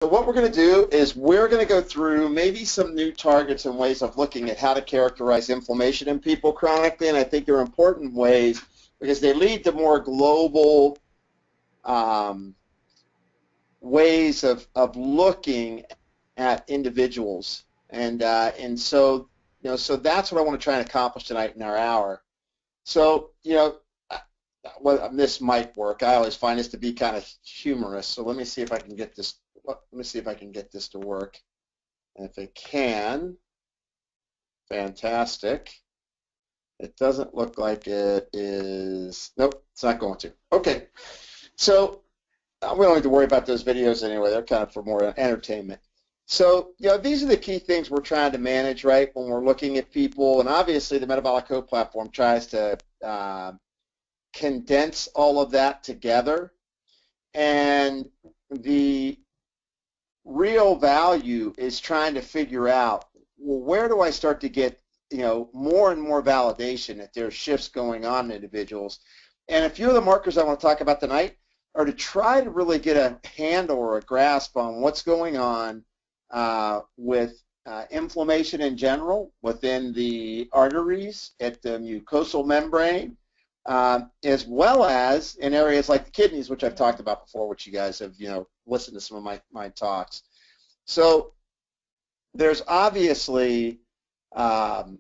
what we're going to do is we're going to go through maybe some new targets and ways of looking at how to characterize inflammation in people chronically, and I think they're important ways because they lead to more global ways of looking at individuals, and so so that's what I want to try and accomplish tonight in our hour. So well, this might work. I always find this to be kind of humorous. So let me see if I can get this. Let me see if I can get this to work. And if it can, fantastic. It doesn't look like it is. Nope, it's not going to. Okay, so we don't need to worry about those videos anyway. They're kind of for more entertainment. So, these are the key things we're trying to manage, right, when we're looking at people. And obviously, the Metabolic Code platform tries to condense all of that together. And the real value is trying to figure out, well, where do I start to get, more and more validation that there's shifts going on in individuals. And a few of the markers I want to talk about tonight are to try to really get a handle or a grasp on what's going on with inflammation in general within the arteries, at the mucosal membrane, as well as in areas like the kidneys, which I've talked about before, which you guys have listened to some of my talks. So there's obviously all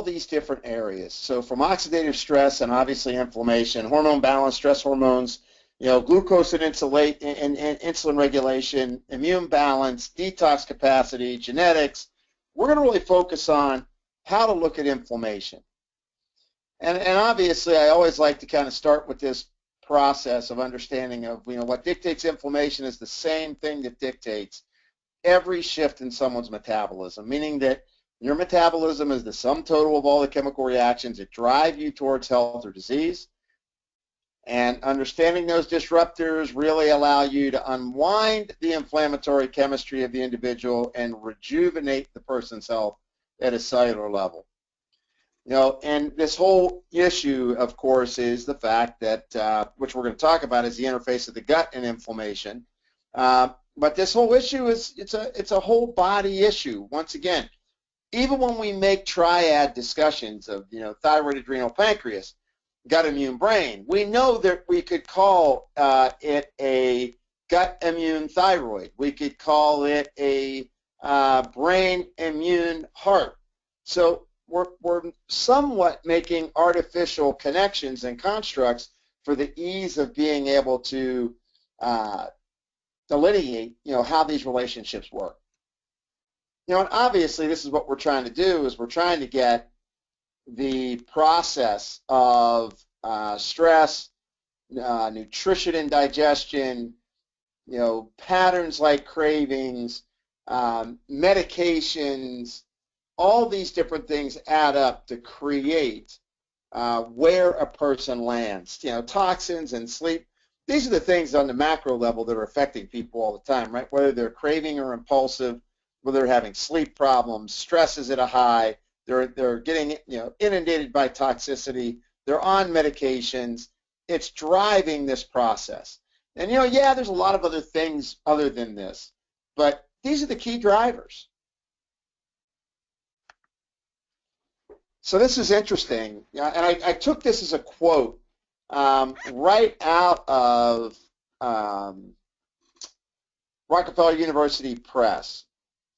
these different areas. So from oxidative stress and obviously inflammation, hormone balance, stress hormones, glucose and insulin regulation, immune balance, detox capacity, genetics. We're going to really focus on how to look at inflammation. And obviously, I always like to kind of start with this process of understanding of, what dictates inflammation is the same thing that dictates every shift in someone's metabolism, meaning that your metabolism is the sum total of all the chemical reactions that drive you towards health or disease. And understanding those disruptors really allow you to unwind the inflammatory chemistry of the individual and rejuvenate the person's health at a cellular level. And this whole issue, of course, is the fact that, which we're going to talk about, is the interface of the gut and inflammation. But this whole issue it's a whole body issue. Once again, even when we make triad discussions of thyroid, adrenal, pancreas, gut, immune, brain, we know that we could call it a gut immune thyroid. We could call it a brain immune heart. So we're somewhat making artificial connections and constructs for the ease of being able to delineate, how these relationships work. And obviously this is what we're trying to do, is we're trying to get the process of stress, nutrition and digestion, patterns like cravings, medications, all these different things add up to create where a person lands. Toxins and sleep, these are the things on the macro level that are affecting people all the time, right? Whether they're craving or impulsive, whether they're having sleep problems, stress is at a high, they're getting inundated by toxicity, they're on medications. It's driving this process. And yeah, there's a lot of other things other than this, but these are the key drivers. So this is interesting, and I took this as a quote right out of Rockefeller University Press.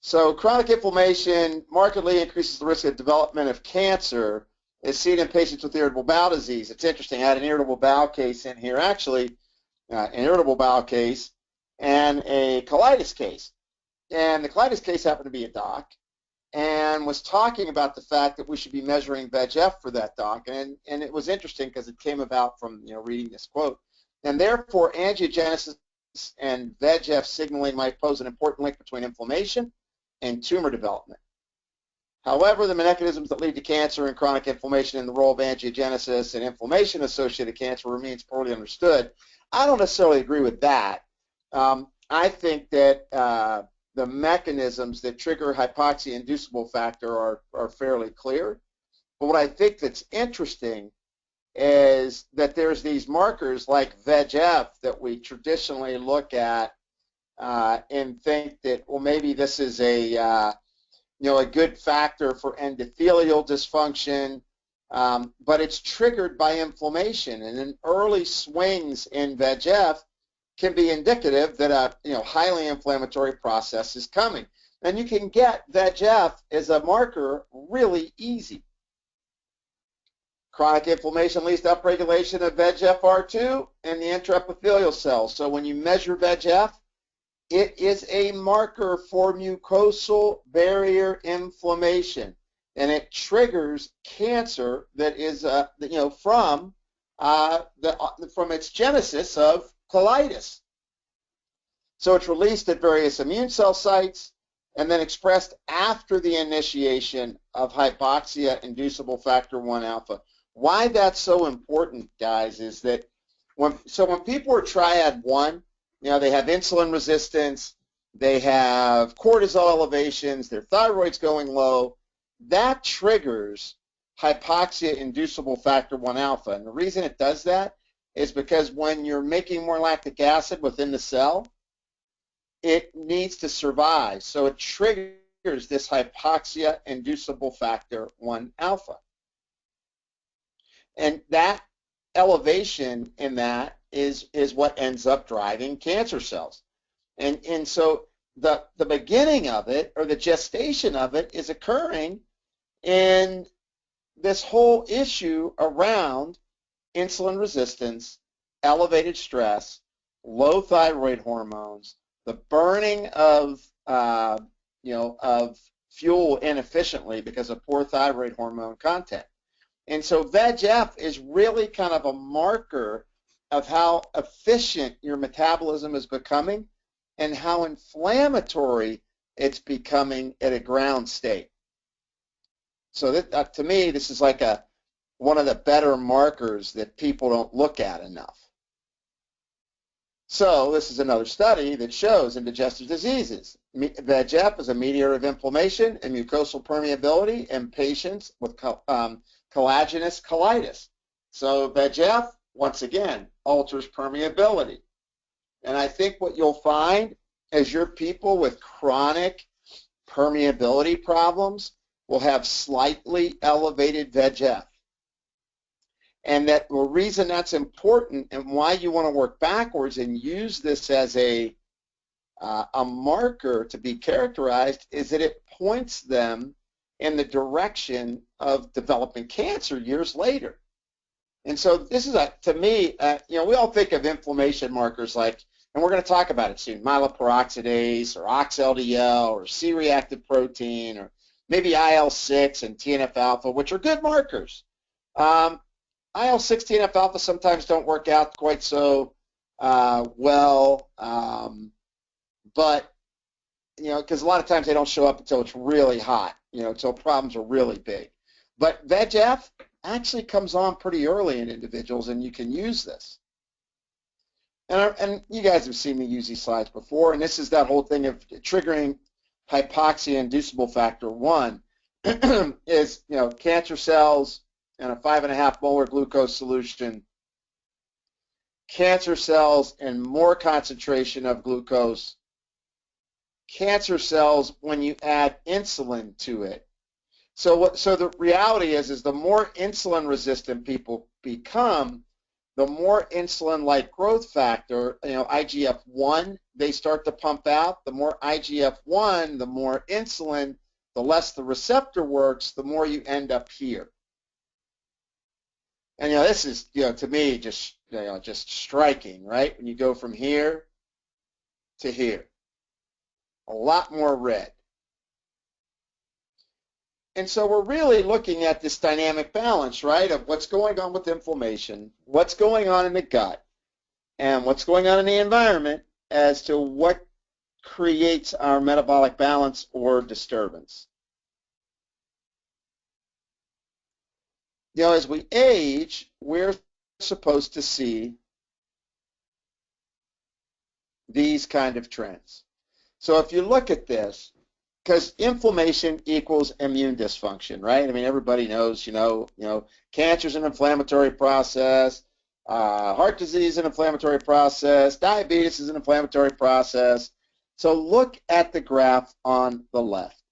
So chronic inflammation markedly increases the risk of development of cancer as seen in patients with irritable bowel disease. It's interesting. I had an irritable bowel case in here, actually, an irritable bowel case and a colitis case. And the colitis case happened to be a doc and was talking about the fact that we should be measuring VEGF for that doc. And it was interesting because it came about from reading this quote. And therefore, angiogenesis and VEGF signaling might pose an important link between inflammation and tumor development. However, the mechanisms that lead to cancer and chronic inflammation and the role of angiogenesis and inflammation-associated cancer remains poorly understood. I don't necessarily agree with that. I think that the mechanisms that trigger hypoxia-inducible factor are fairly clear. But what I think that's interesting is that there's these markers like VEGF that we traditionally look at and think that, well, maybe this is a a good factor for endothelial dysfunction, but it's triggered by inflammation, and then early swings in VEGF can be indicative that a highly inflammatory process is coming. And you can get VEGF as a marker really easy. Chronic inflammation leads to upregulation of VEGFR2 in the intraepithelial cells. So when you measure VEGF, it is a marker for mucosal barrier inflammation, and it triggers cancer that is from its genesis of colitis. So it's released at various immune cell sites and then expressed after the initiation of hypoxia-inducible factor 1 alpha. Why that's so important, guys, is that when people are triad 1, they have insulin resistance, they have cortisol elevations, their thyroid's going low, that triggers hypoxia-inducible factor 1 alpha. And the reason it does that is because when you're making more lactic acid within the cell, it needs to survive. So it triggers this hypoxia-inducible factor 1 alpha. And that elevation in that is what ends up driving cancer cells. And so the beginning of it, or the gestation of it, is occurring in this whole issue around insulin resistance, elevated stress, low thyroid hormones, the burning of fuel inefficiently because of poor thyroid hormone content. And so VEGF is really kind of a marker of how efficient your metabolism is becoming and how inflammatory it's becoming at a ground state. So that, to me, this is like one of the better markers that people don't look at enough. So this is another study that shows in digestive diseases, VEGF is a mediator of inflammation and mucosal permeability in patients with collagenous colitis. So VEGF, once again, alters permeability. And I think what you'll find is your people with chronic permeability problems will have slightly elevated VEGF. And that the reason that's important and why you want to work backwards and use this as a marker to be characterized is that it points them in the direction of developing cancer years later. And so this is, to me, we all think of inflammation markers like, and we're going to talk about it soon, myeloperoxidase or OXLDL or C-reactive protein or maybe IL-6 and TNF-alpha, which are good markers. IL-6, TNF-alpha sometimes don't work out quite so well, but, because a lot of times they don't show up until it's really hot, until problems are really big. But VEGF actually comes on pretty early in individuals, and you can use this. And you guys have seen me use these slides before, and this is that whole thing of triggering hypoxia-inducible factor 1 is, cancer cells in a 5.5 molar glucose solution, cancer cells in more concentration of glucose, cancer cells when you add insulin to it. So the reality is the more insulin resistant people become, the more insulin-like growth factor, IGF-1, they start to pump out. The more IGF-1, the more insulin, the less the receptor works, the more you end up here. And this is, to me, just striking, right? When you go from here to here, a lot more red. And so we're really looking at this dynamic balance, right, of what's going on with inflammation, what's going on in the gut, and what's going on in the environment as to what creates our metabolic balance or disturbance. As we age, we're supposed to see these kind of trends. So if you look at this, because inflammation equals immune dysfunction, right? I mean, everybody knows, cancer is an inflammatory process, heart disease is an inflammatory process, diabetes is an inflammatory process, So look at the graph on the left.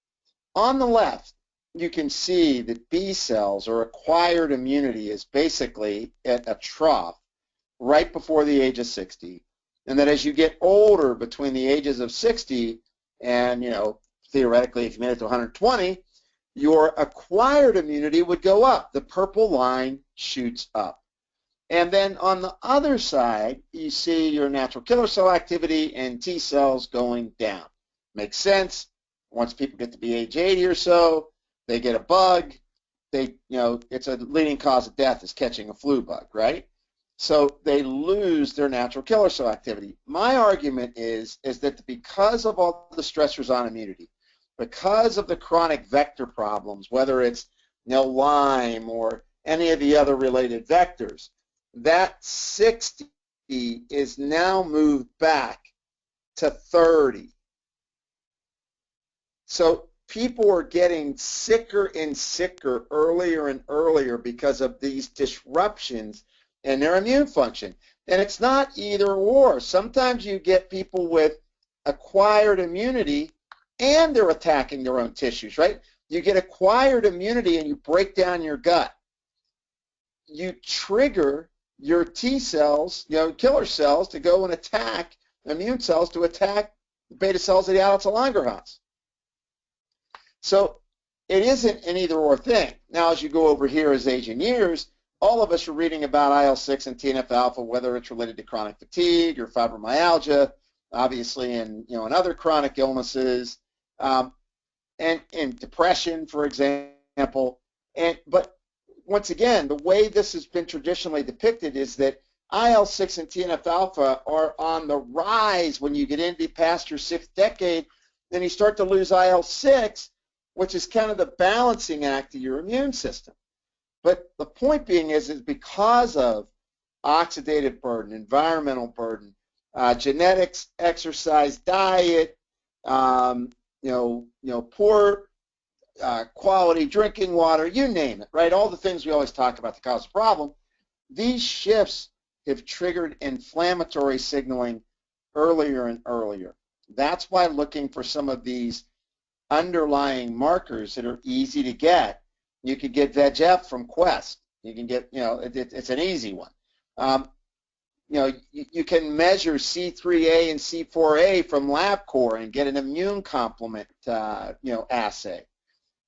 On the left, you can see that B cells or acquired immunity is basically at a trough right before the age of 60, and that as you get older between the ages of 60 and, theoretically if you made it to 120, your acquired immunity would go up. The purple line shoots up. And then on the other side, you see your natural killer cell activity and T cells going down. Makes sense. Once people get to be age 80 or so, they get a bug. It's a leading cause of death is catching a flu bug, right? So they lose their natural killer cell activity. My argument is that because of all the stressors on immunity, because of the chronic vector problems, whether it's Lyme or any of the other related vectors, that 60 is now moved back to 30. So people are getting sicker and sicker earlier and earlier because of these disruptions in their immune function. And it's not either or. Sometimes you get people with acquired immunity and they're attacking their own tissues, right? You get acquired immunity and you break down your gut. You trigger your T cells, killer cells, to go and attack immune cells, to attack beta cells of the islets of Langerhans. So it isn't an either-or thing. Now, as you go over here as age and years, all of us are reading about IL-6 and TNF-alpha, whether it's related to chronic fatigue or fibromyalgia, obviously, and in other chronic illnesses, and depression, for example. But once again, the way this has been traditionally depicted is that IL-6 and TNF-alpha are on the rise when you get into past your 6th decade. Then you start to lose IL-6, which is kind of the balancing act of your immune system. But the point being is because of oxidative burden, environmental burden, genetics, exercise, diet, poor quality drinking water, you name it, right? All the things we always talk about that cause the problem. These shifts have triggered inflammatory signaling earlier and earlier. That's why looking for some of these underlying markers that are easy to get. You could get VEGF from Quest. You can get, it's an easy one. You can measure C3A and C4A from LabCorp and get an immune complement, assay.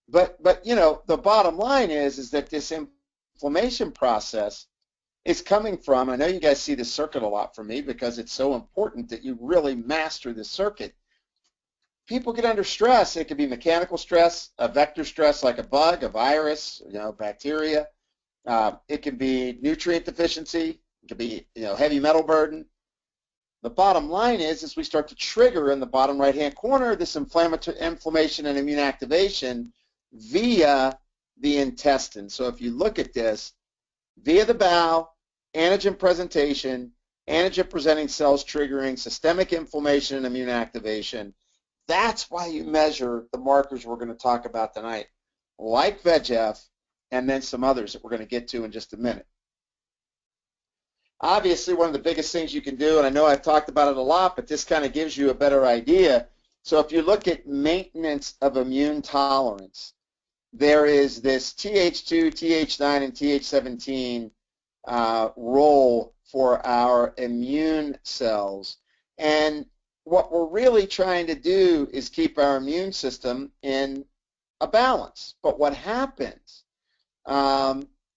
But the bottom line is that this inflammation process is coming from, I know you guys see this circuit a lot from me because it's so important that you really master this circuit. People get under stress. It could be mechanical stress, a vector stress like a bug, a virus, bacteria. It can be nutrient deficiency. It could be, heavy metal burden. The bottom line is we start to trigger in the bottom right-hand corner this inflammation and immune activation via the intestine. So if you look at this, via the bowel, antigen presentation, antigen-presenting cells triggering systemic inflammation and immune activation. That's why you measure the markers we're going to talk about tonight, like VEGF, and then some others that we're going to get to in just a minute. Obviously, one of the biggest things you can do, and I know I've talked about it a lot, but this kind of gives you a better idea. So if you look at maintenance of immune tolerance, there is this Th2, Th9, and Th17 role for our immune cells. And what we're really trying to do is keep our immune system in a balance. But what happens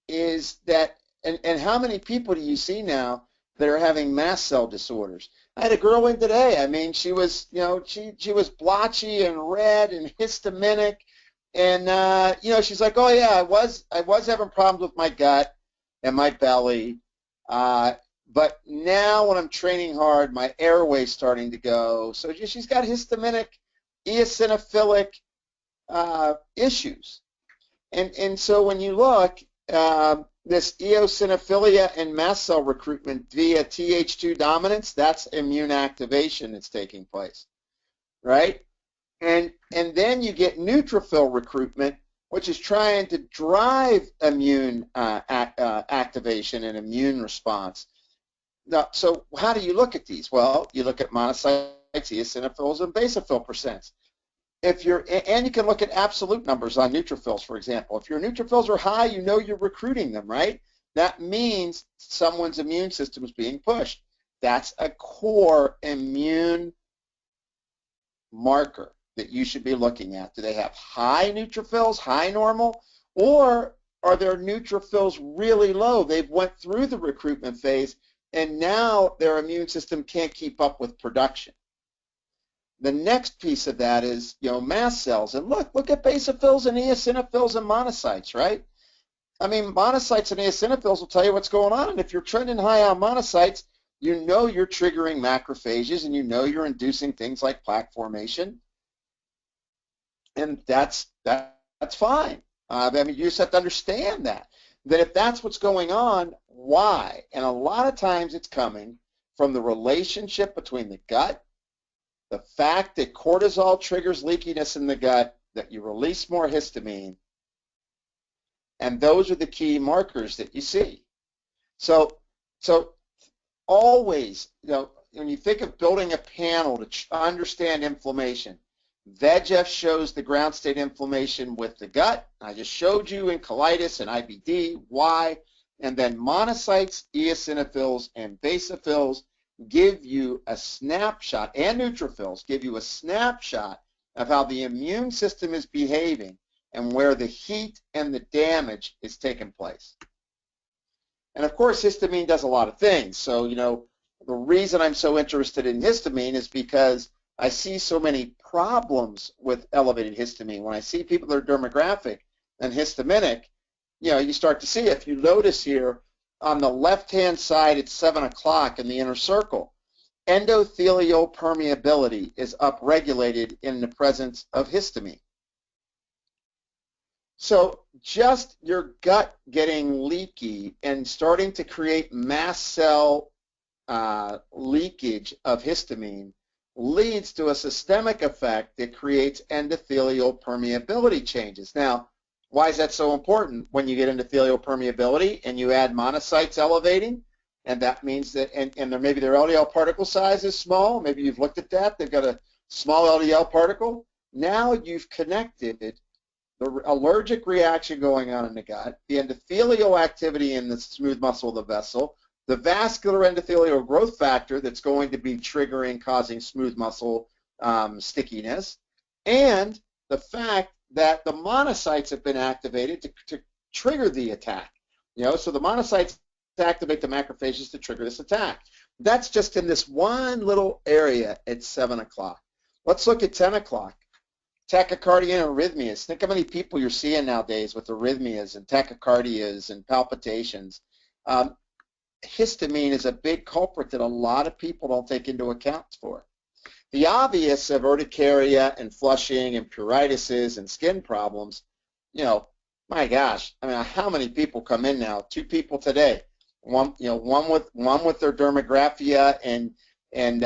is that, and how many people do you see now that are having mast cell disorders? I had a girl in today. I mean, she was, she was blotchy and red and histaminic, and she's like, oh yeah, I was having problems with my gut and my belly. But now when I'm training hard, my airway's starting to go. So she's got histaminic, eosinophilic issues. And so when you look, this eosinophilia and mast cell recruitment via Th2 dominance, that's immune activation that's taking place, right? And then you get neutrophil recruitment, which is trying to drive immune activation and immune response. Now, so how do you look at these? Well, you look at monocyte eosinophils, and basophil percents. And you can look at absolute numbers on neutrophils, for example. If your neutrophils are high, you know you're recruiting them, right? That means someone's immune system is being pushed. That's a core immune marker that you should be looking at. Do they have high neutrophils, high normal, or are their neutrophils really low? They've went through the recruitment phase, and now their immune system can't keep up with production. The next piece of that is, mast cells. And look at basophils and eosinophils and monocytes, right? I mean, monocytes and eosinophils will tell you what's going on. And if you're trending high on monocytes, you know you're triggering macrophages, and you know you're inducing things like plaque formation. And that's fine. I mean, you just have to understand that if that's what's going on, why? And a lot of times it's coming from the relationship between the gut, the fact that cortisol triggers leakiness in the gut, that you release more histamine, and those are the key markers that you see. So always, when you think of building a panel to understand inflammation, VEGF shows the ground state inflammation with the gut. I just showed you in colitis and IBD why, and then monocytes, eosinophils, and basophils give you a snapshot, and neutrophils give you a snapshot of how the immune system is behaving and where the heat and the damage is taking place. And of course, histamine does a lot of things. So, the reason I'm so interested in histamine is because I see so many problems with elevated histamine. When I see people that are dermographic and histaminic, you start to see, if you notice here, on the left-hand side, it's 7 o'clock in the inner circle. Endothelial permeability is upregulated in the presence of histamine. So just your gut getting leaky and starting to create mast cell leakage of histamine leads to a systemic effect that creates endothelial permeability changes. Now, why is that so important? When you get endothelial permeability and you add monocytes elevating, and that means that, maybe their LDL particle size is small, maybe you've looked at that, they've got a small LDL particle, now you've connected the allergic reaction going on in the gut, the endothelial activity in the smooth muscle of the vessel, the vascular endothelial growth factor that's going to be triggering, causing smooth muscle stickiness, and the fact that the monocytes have been activated to trigger the attack. So the monocytes activate the macrophages to trigger this attack. That's just in this one little area at 7 o'clock. Let's look at 10 o'clock. Tachycardia and arrhythmias. Think how many people you're seeing nowadays with arrhythmias and tachycardias and palpitations. Histamine is a big culprit that a lot of people don't take into account for. The obvious of urticaria and flushing and pruritises and skin problems, my gosh, I mean, how many people come in now? 2 people today. One with their dermographia and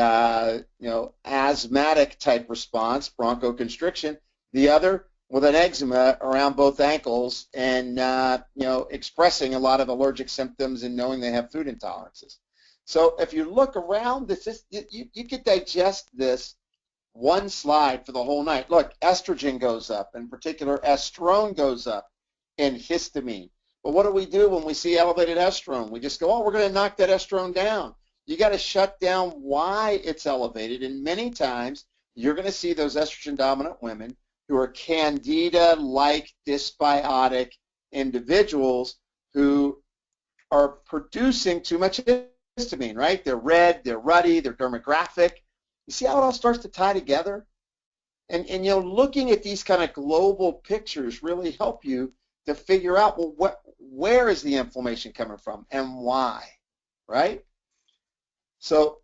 asthmatic type response, bronchoconstriction. The other with an eczema around both ankles and expressing a lot of allergic symptoms and knowing they have food intolerances. So if you look around this, you could digest this one slide for the whole night. Look, estrogen goes up, in particular estrone goes up in histamine. But what do we do when we see elevated estrone? We just go, we're going to knock that estrone down. You got to shut down why it's elevated, and many times you're going to see those estrogen-dominant women who are candida-like dysbiotic individuals who are producing too much histamine, right? They're red, they're ruddy, they're dermographic. You see how it all starts to tie together? And looking at these kind of global pictures really help you to figure out, well, where is the inflammation coming from and why, right? So,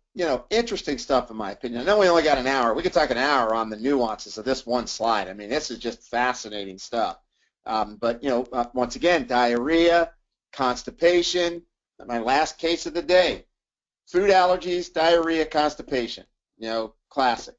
interesting stuff in my opinion. I know we only got an hour. We could talk an hour on the nuances of this one slide. I mean, this is just fascinating stuff. But, once again, diarrhea, constipation, my last case of the day, food allergies, diarrhea, constipation, classic.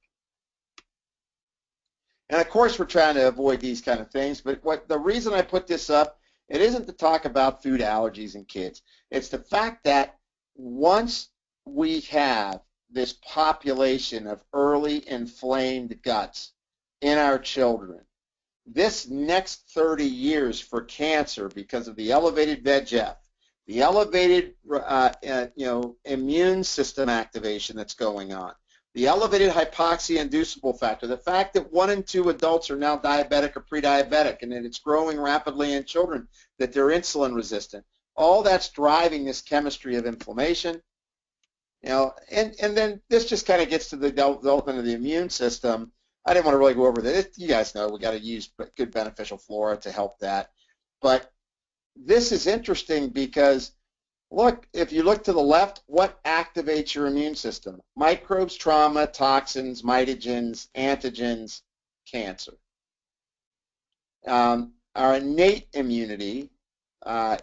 And of course, we're trying to avoid these kind of things, but the reason I put this up, it isn't to talk about food allergies in kids. It's the fact that once we have this population of early inflamed guts in our children, this next 30 years for cancer, because of the elevated VEGF, the elevated immune system activation that's going on, the elevated hypoxia-inducible factor, the fact that 1 in 2 adults are now diabetic or pre-diabetic, and that it's growing rapidly in children, that they're insulin resistant, all that's driving this chemistry of inflammation. And then this just kind of gets to the development of the immune system. I didn't want to really go over this. You guys know we got to use good beneficial flora to help that. But this is interesting because, look, if you look to the left, what activates your immune system? Microbes, trauma, toxins, mitogens, antigens, cancer. Our innate immunity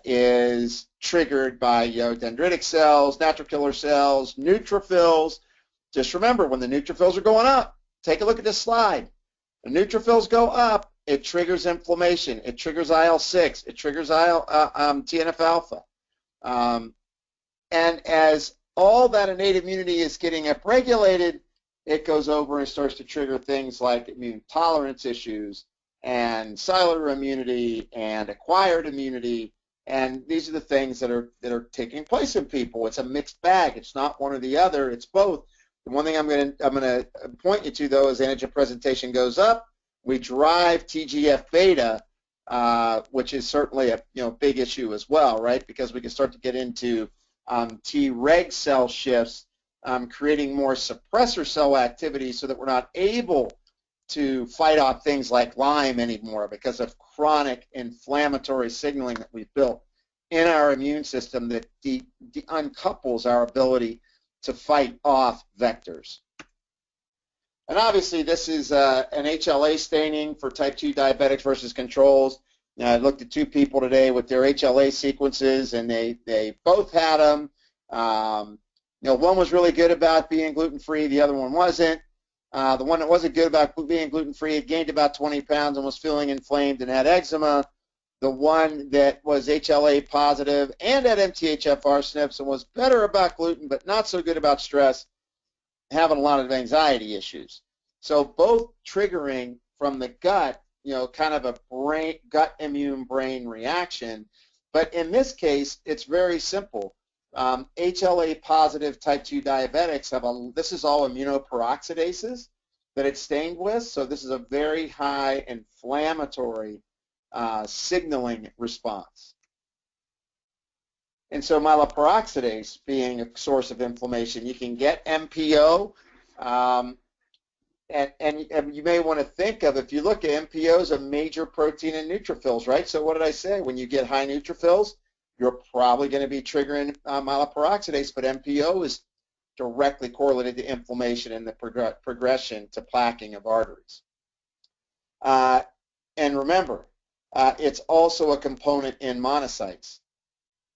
is triggered by dendritic cells, natural killer cells, neutrophils. Just remember, when the neutrophils are going up, take a look at this slide. The neutrophils go up, it triggers inflammation. It triggers IL-6. It triggers TNF-alpha. And as all that innate immunity is getting upregulated, it goes over and starts to trigger things like immune tolerance issues and cellular immunity and acquired immunity. And these are the things that are taking place in people. It's a mixed bag. It's not one or the other. It's both. The one thing I'm going to point you to, though, as antigen presentation goes up, we drive TGF-beta, which is certainly a big issue as well, right? Because we can start to get into Treg cell shifts, creating more suppressor cell activity, so that we're not able to fight off things like Lyme anymore because of chronic inflammatory signaling that we've built in our immune system that uncouples our ability to fight off vectors. And obviously this is an HLA staining for type 2 diabetics versus controls. I looked at 2 people today with their HLA sequences, and they both had them. One was really good about being gluten-free, the other one wasn't. The one that wasn't good about being gluten-free had gained about 20 pounds and was feeling inflamed and had eczema. The one that was HLA positive and had MTHFR SNPs and was better about gluten but not so good about stress, having a lot of anxiety issues. So both triggering from the gut, kind of a gut immune brain reaction. But in this case, it's very simple. HLA positive type 2 diabetics this is all immunoperoxidases that it's stained with, so this is a very high inflammatory signaling response. And so myeloperoxidase being a source of inflammation, you can get MPO, and you may want to think of, if you look at MPO as a major protein in neutrophils, right? So what did I say? When you get high neutrophils, you're probably going to be triggering myeloperoxidase, but MPO is directly correlated to inflammation and the progression to plaquing of arteries. And remember, it's also a component in monocytes.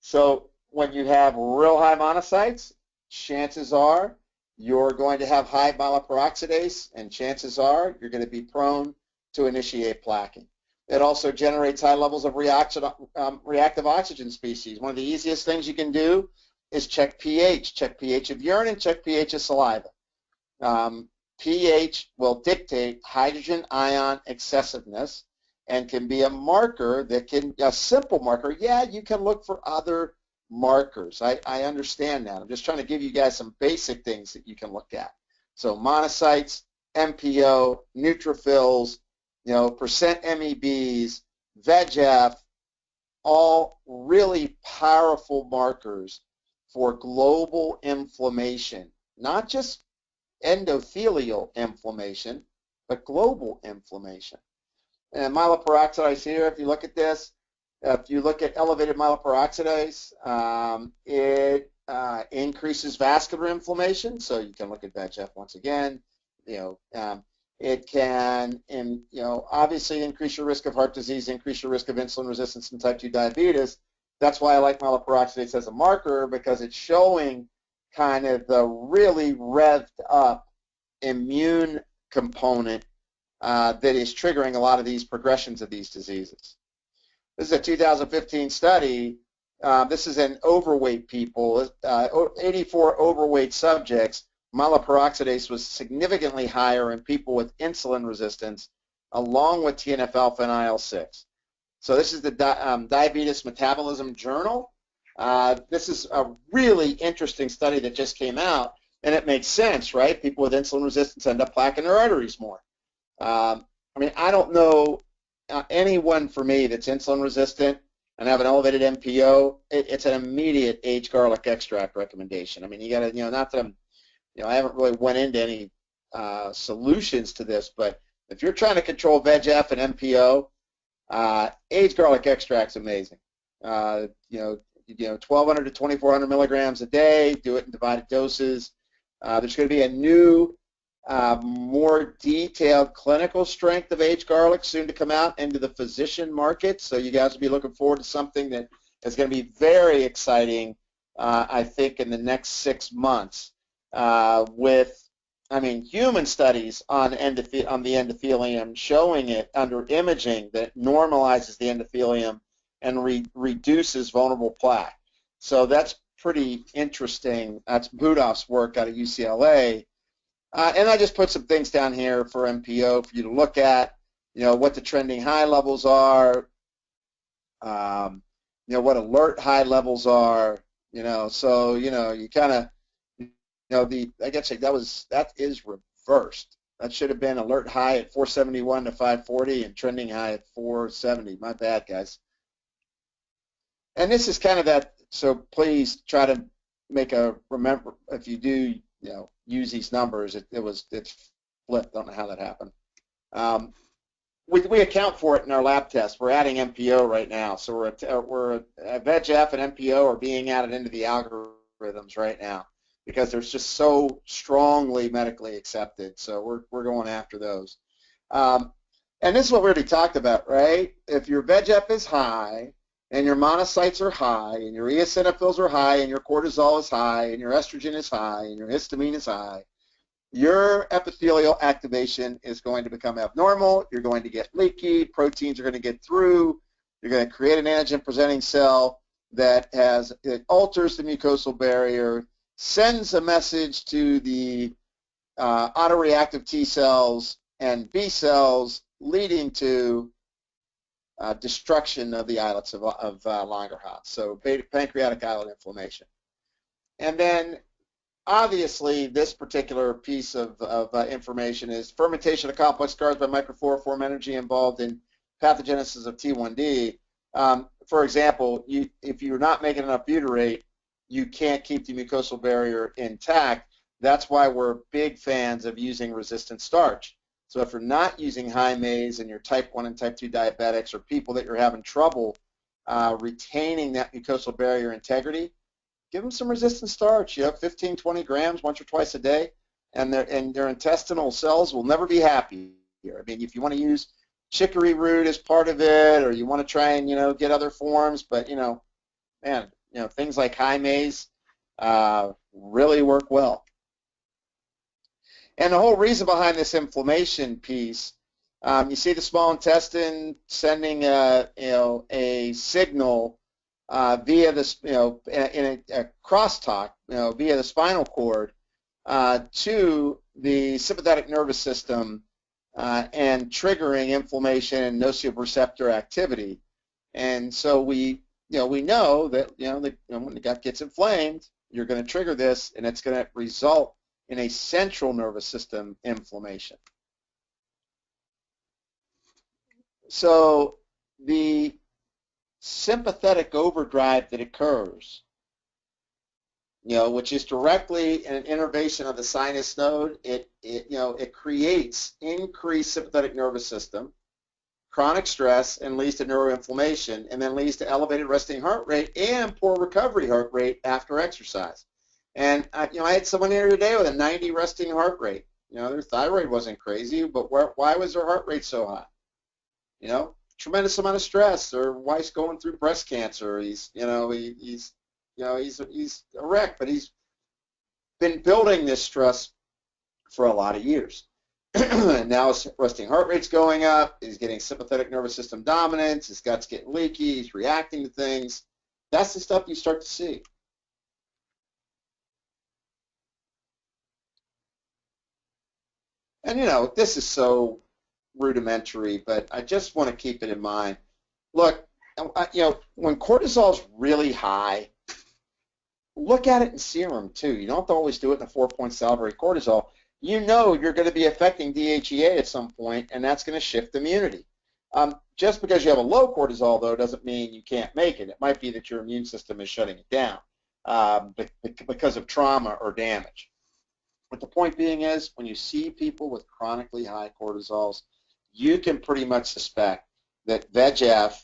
So when you have real high monocytes, chances are you're going to have high myeloperoxidase, and chances are you're going to be prone to initiate plaquing. It also generates high levels of reactive oxygen species. One of the easiest things you can do is check pH. Check pH of urine and check pH of saliva. pH will dictate hydrogen ion excessiveness and can be a marker that can, a simple marker. Yeah, you can look for other markers. I understand that. I'm just trying to give you guys some basic things that you can look at. So monocytes, MPO, neutrophils, percent MEBs, VEGF, all really powerful markers for global inflammation, not just endothelial inflammation, but global inflammation. And myeloperoxidase here, if you look at this, if you look at elevated myeloperoxidase, it increases vascular inflammation. So you can look at VEGF once again. It can, obviously increase your risk of heart disease, increase your risk of insulin resistance and type 2 diabetes. That's why I like myeloperoxidase as a marker, because it's showing kind of the really revved up immune component that is triggering a lot of these progressions of these diseases. This is a 2015 study. This is in overweight people, 84 overweight subjects. myeloperoxidase was significantly higher in people with insulin resistance, along with TNF-alpha and IL-6. So this is the Diabetes Metabolism Journal. This is a really interesting study that just came out, and it makes sense, right? People with insulin resistance end up plaquing their arteries more. I mean, I don't know anyone for me that's insulin resistant and have an elevated MPO. It's an immediate aged garlic extract recommendation. I mean, you got to, not that I'm, I haven't really went into any solutions to this, but if you're trying to control VEGF and MPO, aged garlic extract's amazing. 1,200 to 2,400 milligrams a day. Do it in divided doses. There's going to be a new, more detailed clinical strength of aged garlic soon to come out into the physician market. So you guys will be looking forward to something that is going to be very exciting, I think, in the next 6 months. Human studies on the endothelium showing it under imaging that normalizes the endothelium and reduces vulnerable plaque. So that's pretty interesting. That's Budov's work out of UCLA. And I just put some things down here for MPO for you to look at, what the trending high levels are, what alert high levels are, so, you kind of, I guess that is reversed. That should have been alert high at 471 to 540 and trending high at 470. My bad, guys. And this is kind of that, so please try to remember, if you do, use these numbers, it's flipped. Don't know how that happened. We account for it in our lab test. We're adding MPO right now, so we're VEGF and MPO are being added into the algorithms right now, because they're just so strongly medically accepted. So we're going after those. And this is what we already talked about, right? If your VEGF is high and your monocytes are high and your eosinophils are high and your cortisol is high and your estrogen is high and your histamine is high, your epithelial activation is going to become abnormal. You're going to get leaky. Proteins are going to get through. You're going to create an antigen-presenting cell that alters the mucosal barrier, sends a message to the autoreactive T cells and B cells, leading to destruction of the islets of Langerhans, so pancreatic islet inflammation. And then, obviously, this particular piece of information is fermentation of complex carbs by microfluoroform energy involved in pathogenesis of T1D. For example, if you're not making enough butyrate, you can't keep the mucosal barrier intact. That's why we're big fans of using resistant starch. So if you're not using high maize and you're type 1 and type 2 diabetics or people that you're having trouble retaining that mucosal barrier integrity, give them some resistant starch, 15, 20 grams once or twice a day, and their intestinal cells will never be happy. I mean, if you want to use chicory root as part of it, or you want to try and, get other forms, but, things like high maize really work well. And the whole reason behind this inflammation piece, you see the small intestine sending a signal via this, in a crosstalk, via the spinal cord to the sympathetic nervous system and triggering inflammation and nociceptor activity. And so we know that when the gut gets inflamed, you're going to trigger this, and it's going to result in a central nervous system inflammation. So the sympathetic overdrive that occurs, which is directly an innervation of the sinus node, it creates increased sympathetic nervous system, chronic stress, and leads to neuroinflammation, and then leads to elevated resting heart rate and poor recovery heart rate after exercise. And I had someone here today with a 90 resting heart rate. Their thyroid wasn't crazy, but why was their heart rate so high? Tremendous amount of stress. Their wife's going through breast cancer. He's a wreck, but he's been building this stress for a lot of years. And now his resting heart rate's going up. He's getting sympathetic nervous system dominance. His gut's getting leaky. He's reacting to things. That's the stuff you start to see. And this is so rudimentary, but I just want to keep it in mind. Look, when cortisol is really high, look at it in serum too. You don't have to always do it in the 4-point salivary cortisol. You're going to be affecting DHEA at some point, and that's going to shift immunity. Just because you have a low cortisol, though, doesn't mean you can't make it. It might be that your immune system is shutting it down because of trauma or damage. But the point being is, when you see people with chronically high cortisols, you can pretty much suspect that VEGF,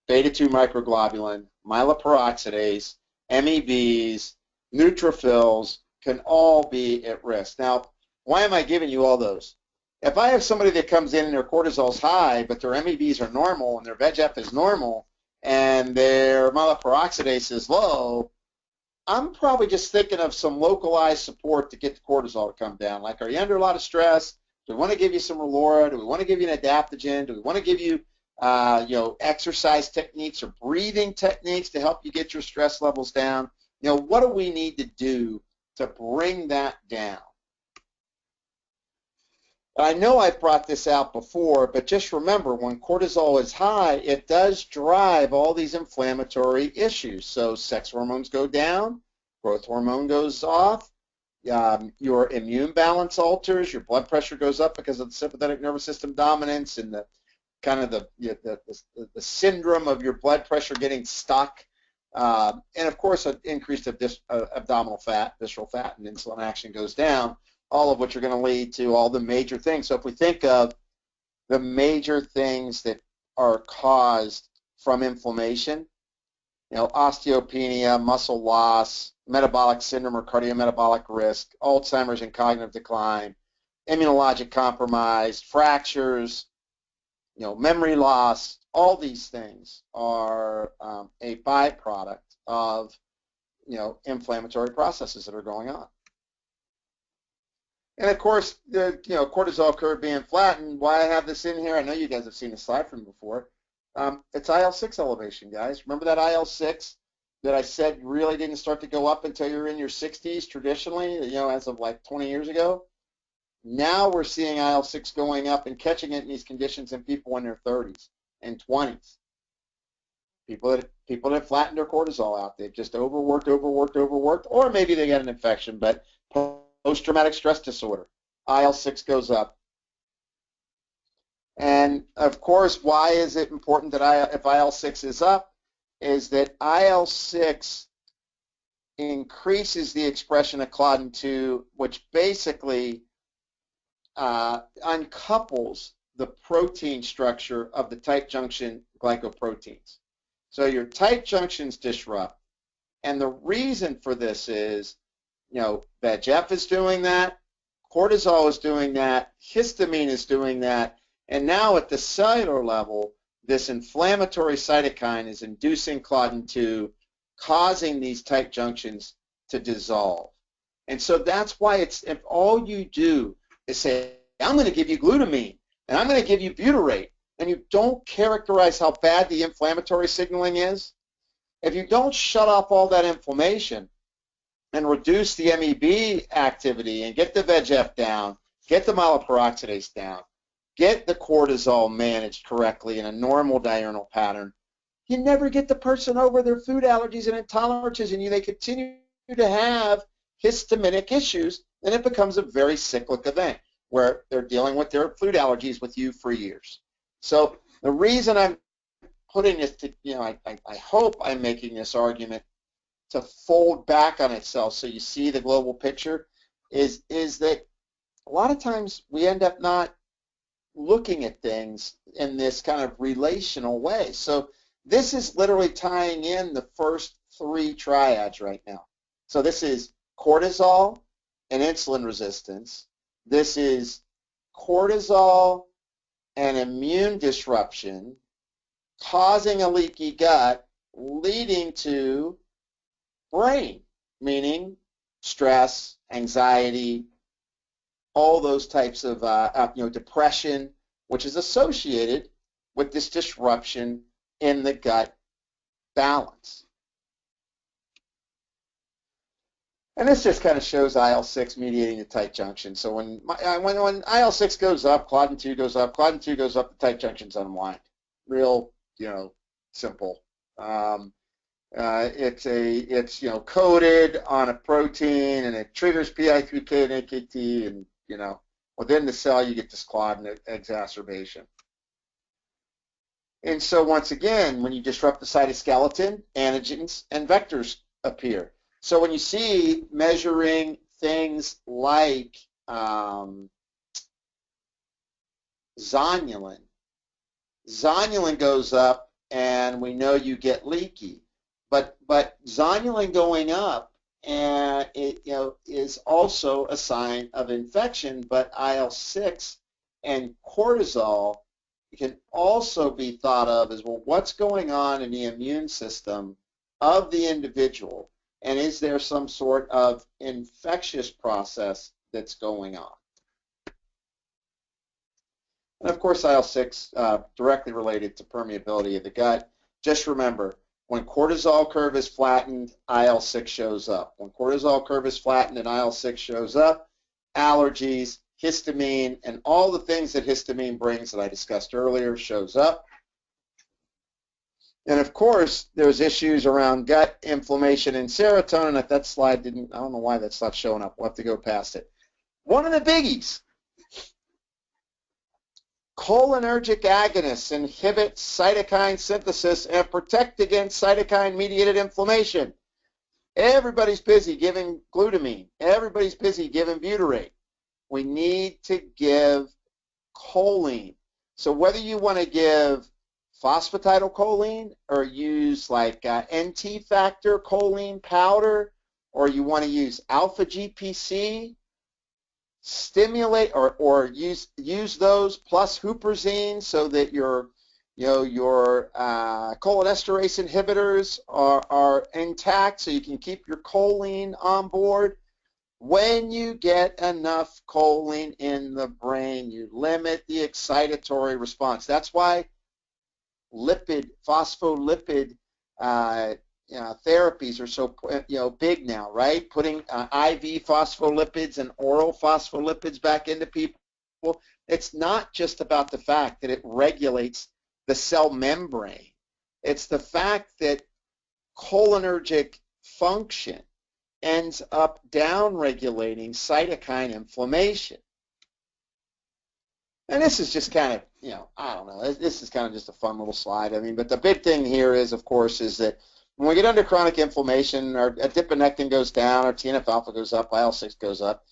beta-2 microglobulin, myeloperoxidase, MEBs, neutrophils can all be at risk. Now, why am I giving you all those? If I have somebody that comes in and their cortisol is high, but their MEBs are normal and their VEGF is normal and their myeloperoxidase is low, I'm probably just thinking of some localized support to get the cortisol to come down. Like, are you under a lot of stress? Do we want to give you some Relora? Do we want to give you an adaptogen? Do we want to give you, exercise techniques or breathing techniques to help you get your stress levels down? What do we need to do to bring that down? I know I've brought this out before, but just remember, when cortisol is high, it does drive all these inflammatory issues. So sex hormones go down, growth hormone goes off, your immune balance alters, your blood pressure goes up because of the sympathetic nervous system dominance and the kind of the syndrome of your blood pressure getting stuck, and of course an increased abdominal fat, visceral fat, and insulin action goes down, all of which are going to lead to all the major things. So if we think of the major things that are caused from inflammation, osteopenia, muscle loss, metabolic syndrome or cardiometabolic risk, Alzheimer's and cognitive decline, immunologic compromise, fractures, memory loss, all these things are a byproduct of, inflammatory processes that are going on. And of course, the cortisol curve being flattened. Why I have this in here? I know you guys have seen this slide from before. It's IL-6 elevation, guys. Remember that IL-6 that I said really didn't start to go up until you're in your 60s traditionally, as of like 20 years ago? Now we're seeing IL-6 going up and catching it in these conditions in people in their 30s and 20s. People that flattened their cortisol out. They've just overworked, or maybe they got an infection, but post-traumatic stress disorder, IL-6 goes up. And of course, why is it important that if IL-6 is up, is that IL-6 increases the expression of claudin-2, which basically uncouples the protein structure of the tight junction glycoproteins. So your tight junctions disrupt. And the reason for this is, VEGF is doing that, cortisol is doing that, histamine is doing that, and now at the cellular level, this inflammatory cytokine is inducing claudin-2, causing these tight junctions to dissolve. And so that's why if all you do is say, I'm going to give you glutamine, and I'm going to give you butyrate, and you don't characterize how bad the inflammatory signaling is, if you don't shut off all that inflammation and reduce the MEB activity and get the VEGF down, get the myeloperoxidase down, get the cortisol managed correctly in a normal diurnal pattern, you never get the person over their food allergies and intolerances, and they continue to have histaminic issues, and it becomes a very cyclic event where they're dealing with their food allergies with you for years. So the reason I'm putting this to, I hope I'm making this argument to fold back on itself so you see the global picture, is that a lot of times we end up not looking at things in this kind of relational way. So this is literally tying in the first three triads right now. So this is cortisol and insulin resistance. This is cortisol and immune disruption causing a leaky gut, leading to brain, meaning stress, anxiety, all those types of depression, which is associated with this disruption in the gut balance. And this just kind of shows IL-6 mediating the tight junction. So when IL-6 goes up, claudin 2 goes up, claudin 2 goes up, the tight junctions unwind. Real, simple. It's coated on a protein, and it triggers PI3K and AKT, and within the cell you get this claudin exacerbation. And so once again, when you disrupt the cytoskeleton, antigens and vectors appear. So when you see measuring things like zonulin goes up, and we know you get leaky. But zonulin going up, and it is also a sign of infection. But IL-6 and cortisol can also be thought of as, well, what's going on in the immune system of the individual, and is there some sort of infectious process that's going on? And of course, IL-6 directly related to permeability of the gut. Just remember, when cortisol curve is flattened, IL-6 shows up. When cortisol curve is flattened and IL-6 shows up, allergies, histamine, and all the things that histamine brings that I discussed earlier shows up. And of course, there's issues around gut inflammation and serotonin. If that slide didn't, I don't know why that's not showing up. We'll have to go past it. One of the biggies, cholinergic agonists inhibit cytokine synthesis and protect against cytokine-mediated inflammation. Everybody's busy giving glutamine. Everybody's busy giving butyrate. We need to give choline. So whether you want to give phosphatidylcholine or use like NT factor choline powder, or you want to use alpha GPC, stimulate or use those plus huperzine, so that your cholinesterase inhibitors are intact, so you can keep your choline on board. When you get enough choline in the brain, you limit the excitatory response. That's why phospholipid therapies are so big now, right? Putting IV phospholipids and oral phospholipids back into people. It's not just about the fact that it regulates the cell membrane. It's the fact that cholinergic function ends up down-regulating cytokine inflammation. And this is just kind of, I don't know, this is kind of just a fun little slide. I mean, but the big thing here is, of course, is that when we get under chronic inflammation, our adiponectin goes down, our TNF-alpha goes up, IL-6 goes up.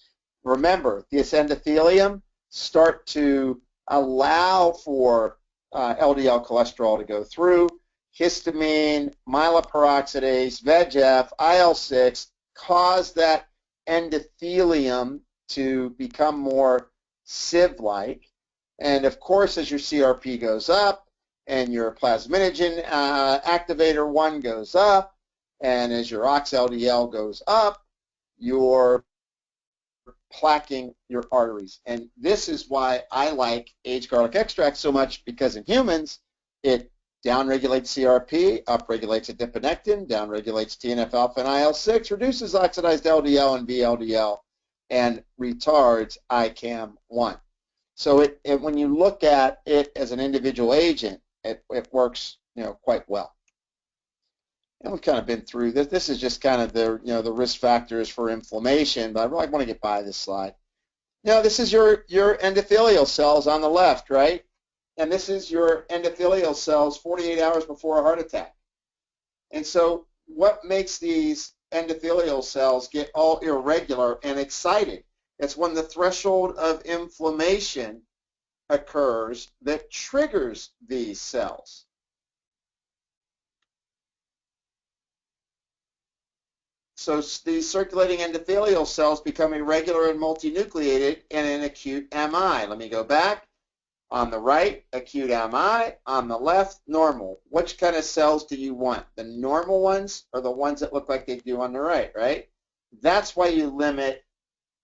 Remember, this endothelium start to allow for LDL cholesterol to go through. Histamine, myeloperoxidase, VEGF, IL-6 cause that endothelium to become more sieve-like. And of course, as your CRP goes up and your plasminogen activator 1 goes up, and as your ox-LDL goes up, you're plaquing your arteries. And this is why I like aged garlic extract so much, because in humans, it downregulates CRP, upregulates adiponectin, downregulates TNF-alpha and IL-6, reduces oxidized LDL and VLDL, and retards ICAM-1. So when you look at it as an individual agent, it works quite well. And we've kind of been through this. This is just kind of the risk factors for inflammation, but I really want to get by this slide. This is your endothelial cells on the left, right? And this is your endothelial cells 48 hours before a heart attack. And so what makes these endothelial cells get all irregular and excited? It's when the threshold of inflammation occurs that triggers these cells. So these circulating endothelial cells become irregular and multinucleated in an acute MI. Let me go back. On the right, acute MI. On the left, normal. Which kind of cells do you want? The normal ones or the ones that look like they do on the right, right? That's why you limit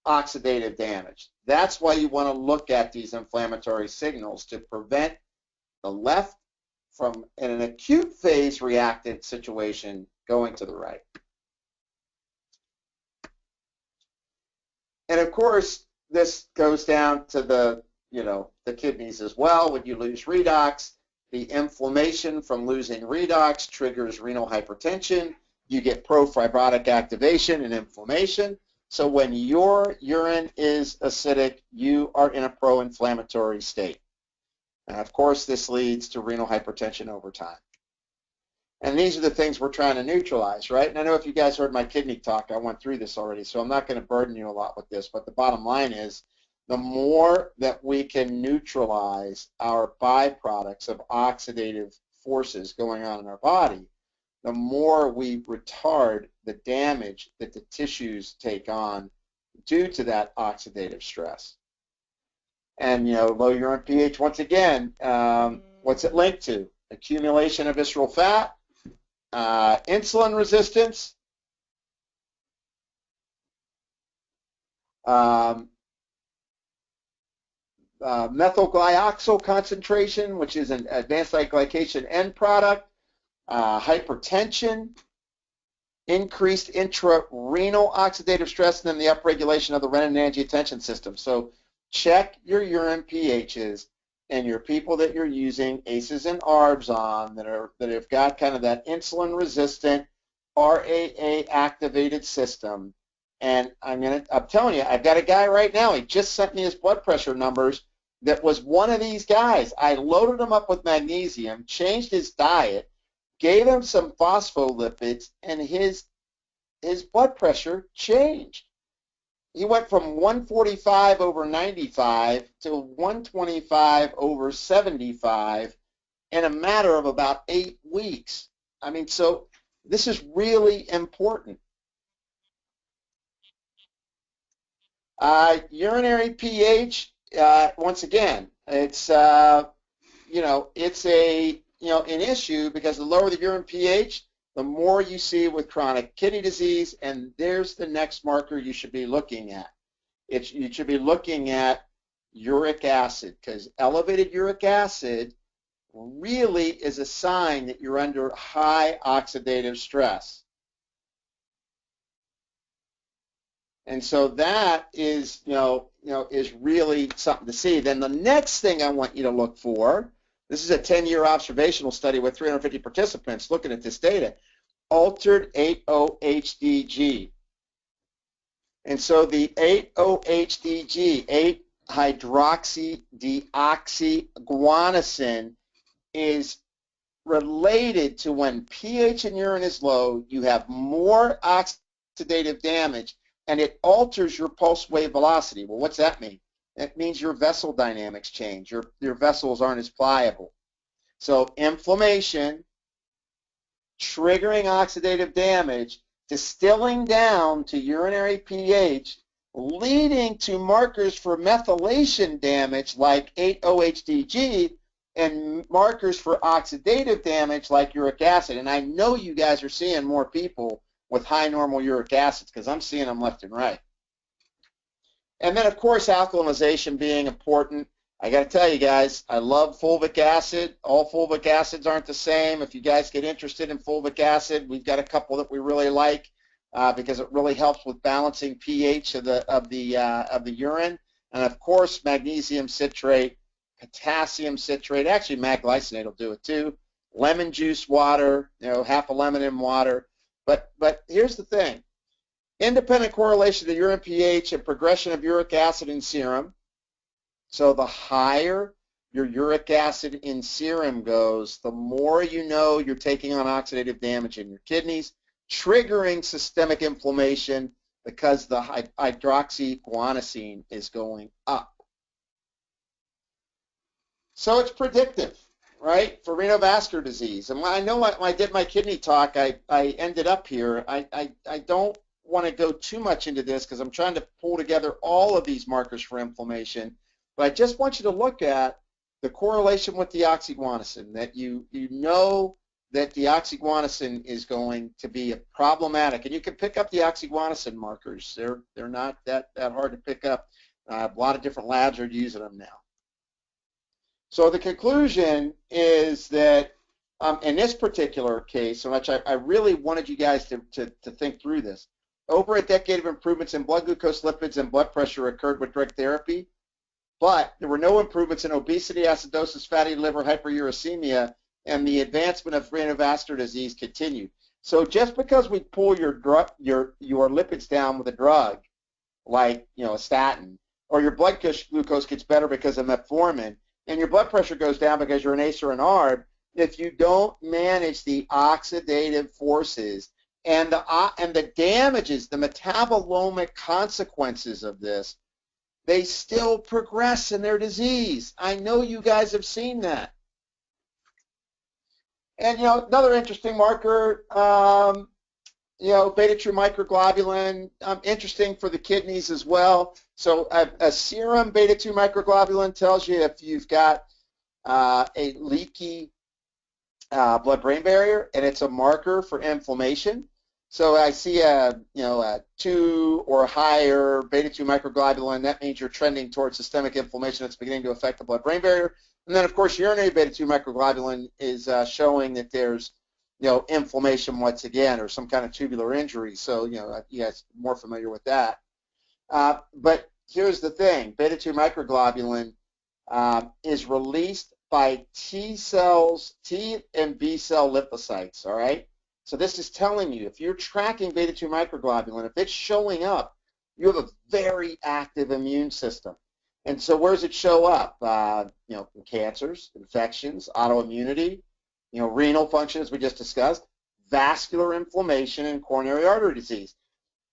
oxidative damage. That's why you want to look at these inflammatory signals to prevent the left from, in an acute phase reactant situation, going to the right. And of course, this goes down to the, the kidneys as well. When you lose redox, the inflammation from losing redox triggers renal hypertension. You get profibrotic activation and inflammation. So when your urine is acidic, you are in a pro-inflammatory state. And of course, this leads to renal hypertension over time. And these are the things we're trying to neutralize, right? And I know if you guys heard my kidney talk, I went through this already, so I'm not going to burden you a lot with this, but the bottom line is the more that we can neutralize our byproducts of oxidative forces going on in our body, the more we retard the damage that the tissues take on due to that oxidative stress. And, low urine pH, once again, what's it linked to? Accumulation of visceral fat, insulin resistance, methylglyoxal concentration, which is an advanced glycation end product, hypertension, increased intrarenal oxidative stress, and then the upregulation of the renin-angiotensin system. So check your urine pHs and your people that you're using ACEs and ARBs on that have got kind of that insulin-resistant RAA activated system. And I'm telling you, I've got a guy right now. He just sent me his blood pressure numbers. That was one of these guys. I loaded him up with magnesium, changed his diet, gave him some phospholipids, and his blood pressure changed. He went from 145 over 95 to 125 over 75 in a matter of about 8 weeks. I mean, so this is really important. Urinary pH, once again, it's it's an issue because the lower the urine pH, the more you see with chronic kidney disease, and there's the next marker you should be looking at. You should be looking at uric acid, because elevated uric acid really is a sign that you're under high oxidative stress. And so that is, is really something to see. Then the next thing I want you to look for, this is a 10-year observational study with 350 participants looking at this data, altered 8-OHDG. And so the 8-OHDG, 8-hydroxydeoxyguanosine, is related to when pH in urine is low, you have more oxidative damage, and it alters your pulse wave velocity. Well, what's that mean? That means your vessel dynamics change. Your vessels aren't as pliable. So inflammation, triggering oxidative damage, distilling down to urinary pH, leading to markers for methylation damage like 8-OHDG, and markers for oxidative damage like uric acid. And I know you guys are seeing more people with high normal uric acids because I'm seeing them left and right. And then, of course, alkalinization being important. I got to tell you guys, I love fulvic acid. All fulvic acids aren't the same. If you guys get interested in fulvic acid, we've got a couple that we really like because it really helps with balancing pH of the urine. And of course, magnesium citrate, potassium citrate. Actually, magglycinate will do it too. Lemon juice water, half a lemon in water. But here's the thing. Independent correlation to urine pH and progression of uric acid in serum. So the higher your uric acid in serum goes, the more you know you're taking on oxidative damage in your kidneys, triggering systemic inflammation because the hydroxyguanosine is going up. So it's predictive, right, for renovascular disease. And I know when I did my kidney talk, I ended up here. I don't want to go too much into this because I'm trying to pull together all of these markers for inflammation. But I just want you to look at the correlation with the oxyguanosine, that you know that the oxyguanosine is going to be problematic. And you can pick up the oxyguanosine markers. They're not that hard to pick up. A lot of different labs are using them now. So the conclusion is that in this particular case, in which I really wanted you guys to think through this, Over a decade of improvements in blood glucose, lipids, and blood pressure occurred with drug therapy, but there were no improvements in obesity, acidosis, fatty liver, hyperuricemia, and the advancement of renovascular disease continued. So just because we pull your lipids down with a drug, like a statin, or your blood glucose gets better because of metformin, and your blood pressure goes down because you're an ACE or an ARB, if you don't manage the oxidative forces and the damages, the metabolomic consequences of this, they still progress in their disease. I know you guys have seen that. And another interesting marker, beta-2 microglobulin, interesting for the kidneys as well. So a serum beta-2 microglobulin tells you if you've got a leaky blood-brain barrier, and it's a marker for inflammation. So I see a 2 or higher beta-2 microglobulin. That means you're trending towards systemic inflammation that's beginning to affect the blood-brain barrier. And then, of course, urinary beta-2 microglobulin is showing that there's inflammation once again, or some kind of tubular injury. So you guys are more familiar with that. But here's the thing: beta-2 microglobulin is released by T cells, T and B cell lymphocytes. All right. So this is telling you, if you're tracking beta-2 microglobulin, if it's showing up, you have a very active immune system. And so where does it show up? Cancers, infections, autoimmunity, renal function, as we just discussed, vascular inflammation, and coronary artery disease.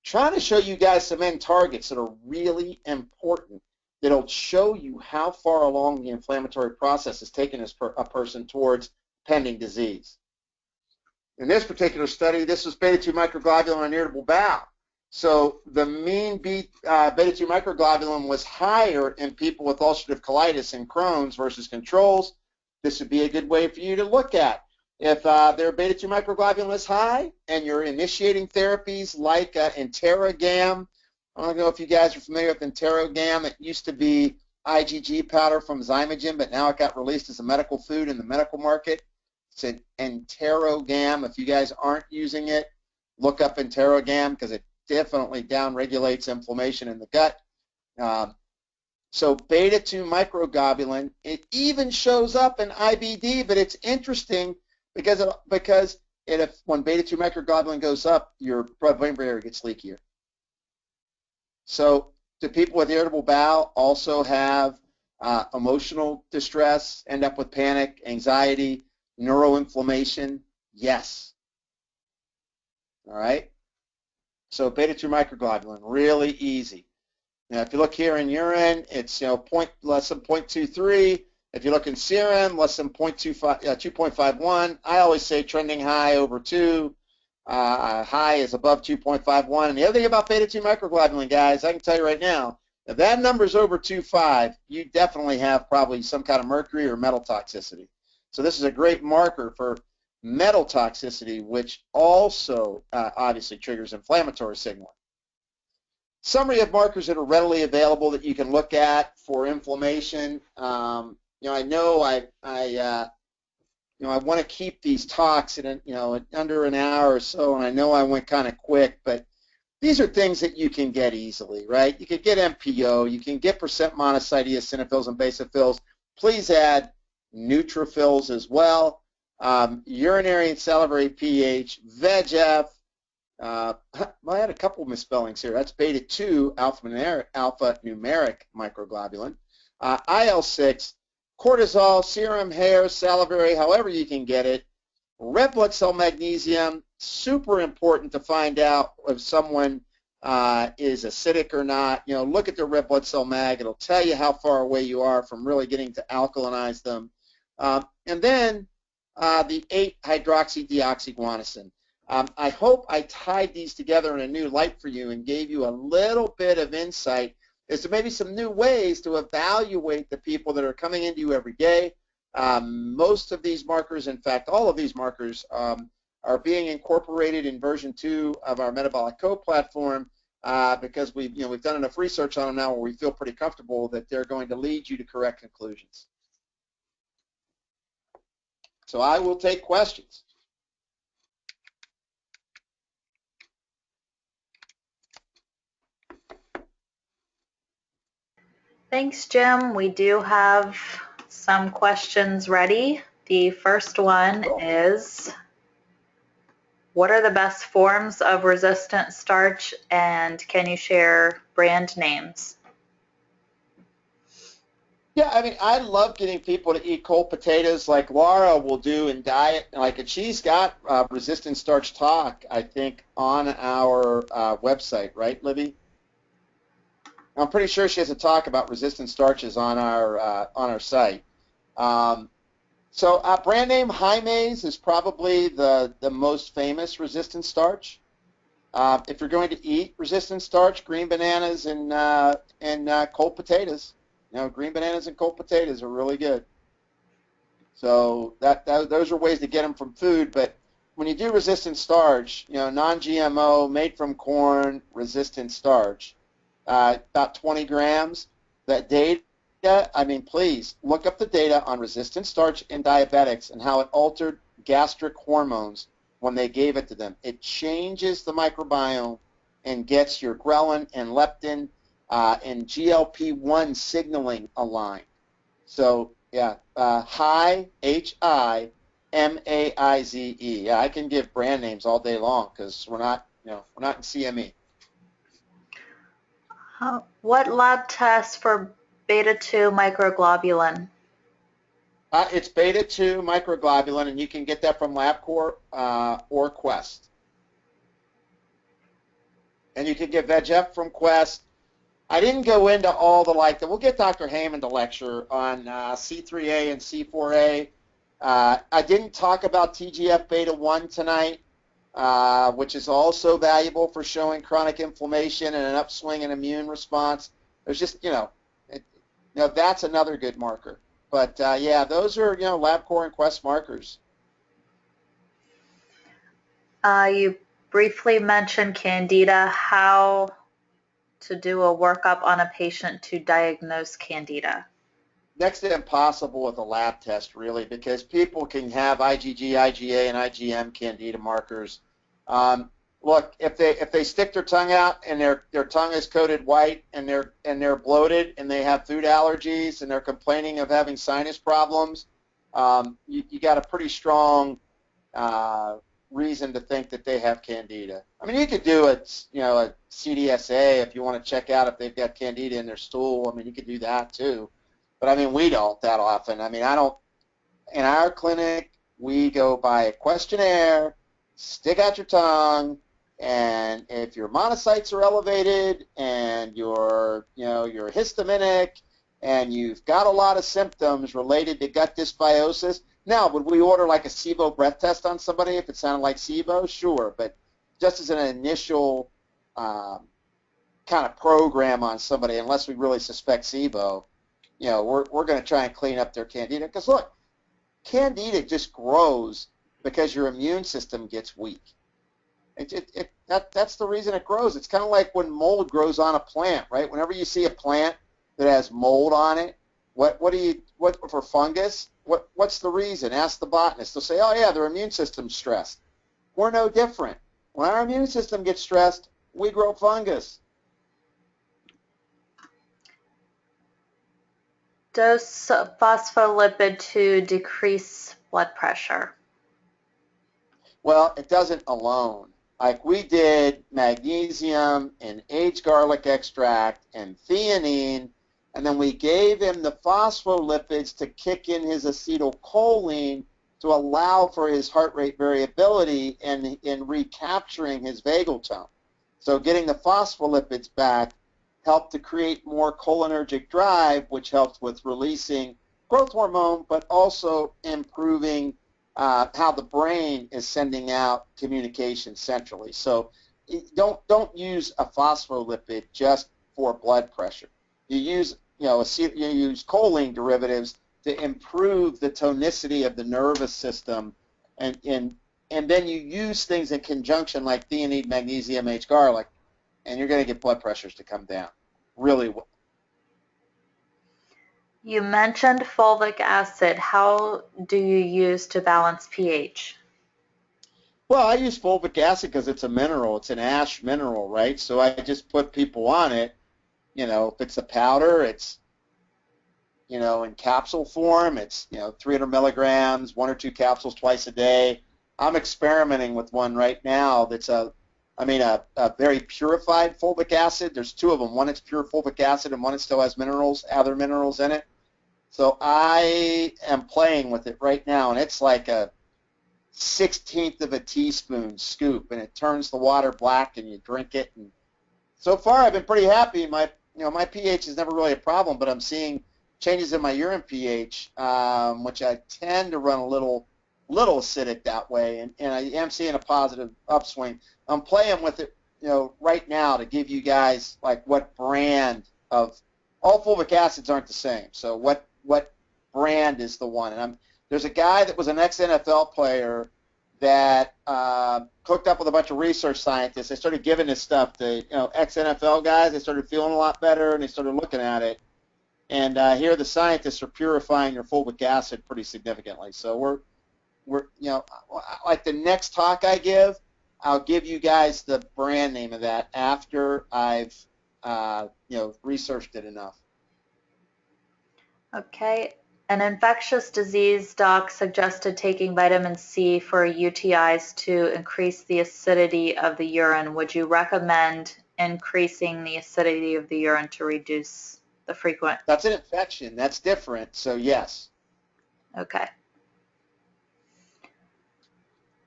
Trying to show you guys some end targets that are really important, that'll show you how far along the inflammatory process is taking a person towards pending disease. In this particular study, this was beta-2 microglobulin on irritable bowel. So the mean beta-2 microglobulin was higher in people with ulcerative colitis and Crohn's versus controls. This would be a good way for you to look at. If their beta-2 microglobulin is high and you're initiating therapies like Interrogam, I don't know if you guys are familiar with Interrogam. It used to be IgG powder from Zymogen, but now it got released as a medical food in the medical market. It's an Interrogam. If you guys aren't using it, look up Interrogam because it definitely downregulates inflammation in the gut. So beta-2 microglobulin, it even shows up in IBD, but it's interesting because when beta-2 microglobulin goes up, your blood-brain barrier gets leakier. So do people with irritable bowel also have emotional distress, end up with panic, anxiety, neuroinflammation? Yes. All right. So beta-2 microglobulin, really easy. Now, if you look here in urine, it's less than 0.23. If you look in serum, less than 2.51. I always say trending high over 2. High is above 2.51. And the other thing about beta-2 microglobulin, guys, I can tell you right now, if that number is over 2.5, you definitely have probably some kind of mercury or metal toxicity. So this is a great marker for metal toxicity, which also obviously triggers inflammatory signaling. Summary of markers that are readily available that you can look at for inflammation. I know I want to keep these talks in under an hour or so, and I know I went kind of quick, but these are things that you can get easily, right? You can get MPO, you can get percent monocyte eosinophils and basophils. Please add neutrophils as well. Urinary and salivary pH, VEGF. I had a couple of misspellings here. That's beta-2 alpha-numeric microglobulin. IL-6, cortisol, serum, hair, salivary, however you can get it. Red blood cell magnesium, super important to find out if someone is acidic or not. Look at their red blood cell mag. It'll tell you how far away you are from really getting to alkalinize them. And then the 8-hydroxydeoxyguanosine. I hope I tied these together in a new light for you and gave you a little bit of insight as to maybe some new ways to evaluate the people that are coming into you every day. Most of these markers, in fact, all of these markers are being incorporated in version 2 of our Metabolic Code platform because we've done enough research on them now where we feel pretty comfortable that they're going to lead you to correct conclusions. So I will take questions. Thanks, Jim. We do have some questions ready. The first one Cool. is, what are the best forms of resistant starch, and can you share brand names? Yeah, I mean, I love getting people to eat cold potatoes like Laura will do in diet. Like, and she's got resistant starch talk, I think, on our website, right, Libby? I'm pretty sure she has a talk about resistant starches on our site. Um, brand name High Maize is probably the most famous resistant starch. If you're going to eat resistant starch, green bananas and cold potatoes. You know, green bananas and cold potatoes are really good. So those are ways to get them from food. But when you do resistant starch, you know, non-GMO, made from corn, resistant starch, about 20 grams. That data, I mean, please look up the data on resistant starch in diabetics and how it altered gastric hormones when they gave it to them. It changes the microbiome and gets your ghrelin and leptin and GLP-1 signaling aligned. So yeah, Himaize. Yeah, I can give brand names all day long because we're not, you know, we're not in CME. What lab tests for beta-2 microglobulin? It's beta-2 microglobulin, and you can get that from LabCorp or Quest. And you can get VEGF from Quest. I didn't go into all the we'll get Dr. Heyman to lecture on C3A and C4A. I didn't talk about TGF beta-1 tonight, which is also valuable for showing chronic inflammation and an upswing in immune response. There's just, that's another good marker. But yeah, those are, LabCorp and Quest markers. You briefly mentioned Candida. How to do a workup on a patient to diagnose Candida? Next to impossible with a lab test, really, because people can have IgG, IgA, and IgM Candida markers. Look, if they stick their tongue out and their tongue is coated white and they're bloated and they have food allergies and they're complaining of having sinus problems, you got a pretty strong reason to think that they have Candida. I mean, you could do a CDSA if you want to check out if they've got Candida in their stool. I mean, you could do that too. But I mean, we don't that often. I mean, I don't. In our clinic, we go by a questionnaire, stick out your tongue, and if your monocytes are elevated and you're histaminic and you've got a lot of symptoms related to gut dysbiosis. Now, would we order like a SIBO breath test on somebody if it sounded like SIBO? Sure, but just as an initial kind of program on somebody, unless we really suspect SIBO, we're going to try and clean up their Candida. Because look, Candida just grows because your immune system gets weak. That's the reason it grows. It's kind of like when mold grows on a plant, right? Whenever you see a plant that has mold on it, what for fungus? What's the reason? Ask the botanist. They'll say, oh yeah, their immune system's stressed. We're no different. When our immune system gets stressed, we grow fungus. Dose phospholipid to decrease blood pressure? Well, it doesn't alone. Like we did magnesium and aged garlic extract and theanine, and then we gave him the phospholipids to kick in his acetylcholine to allow for his heart rate variability and in recapturing his vagal tone. So getting the phospholipids back helped to create more cholinergic drive, which helps with releasing growth hormone, but also improving how the brain is sending out communication centrally. So don't use a phospholipid just for blood pressure. You use choline derivatives to improve the tonicity of the nervous system, and then you use things in conjunction like theanine, magnesium, aged garlic, and you're going to get blood pressures to come down really well. You mentioned fulvic acid. How do you use to balance pH? Well, I use fulvic acid because it's a mineral. It's an ash mineral, right? So I just put people on it. If it's a powder, it's in capsule form. It's 300 milligrams, 1 or 2 capsules twice a day. I'm experimenting with one right now that's a very purified fulvic acid. There's 2 of them. One is pure fulvic acid, and one that still has other minerals in it. So I am playing with it right now, and it's like a 1/16 of a teaspoon scoop, and it turns the water black, and you drink it. And so far, I've been pretty happy. My pH is never really a problem, but I'm seeing changes in my urine pH, which I tend to run a little acidic that way, and I am seeing a positive upswing. I'm playing with it, right now to give you guys like what brand of all fulvic acids aren't the same. So what brand is the one? And there's a guy that was an ex-NFL player that hooked up with a bunch of research scientists. They started giving this stuff to ex-NFL guys. They started feeling a lot better, and they started looking at it. And here the scientists are purifying your fulvic acid pretty significantly. So we're like the next talk I give, I'll give you guys the brand name of that after I've researched it enough. Okay. An infectious disease doc suggested taking vitamin C for UTIs to increase the acidity of the urine. Would you recommend increasing the acidity of the urine to reduce the frequent? That's an infection. That's different. So yes. Okay.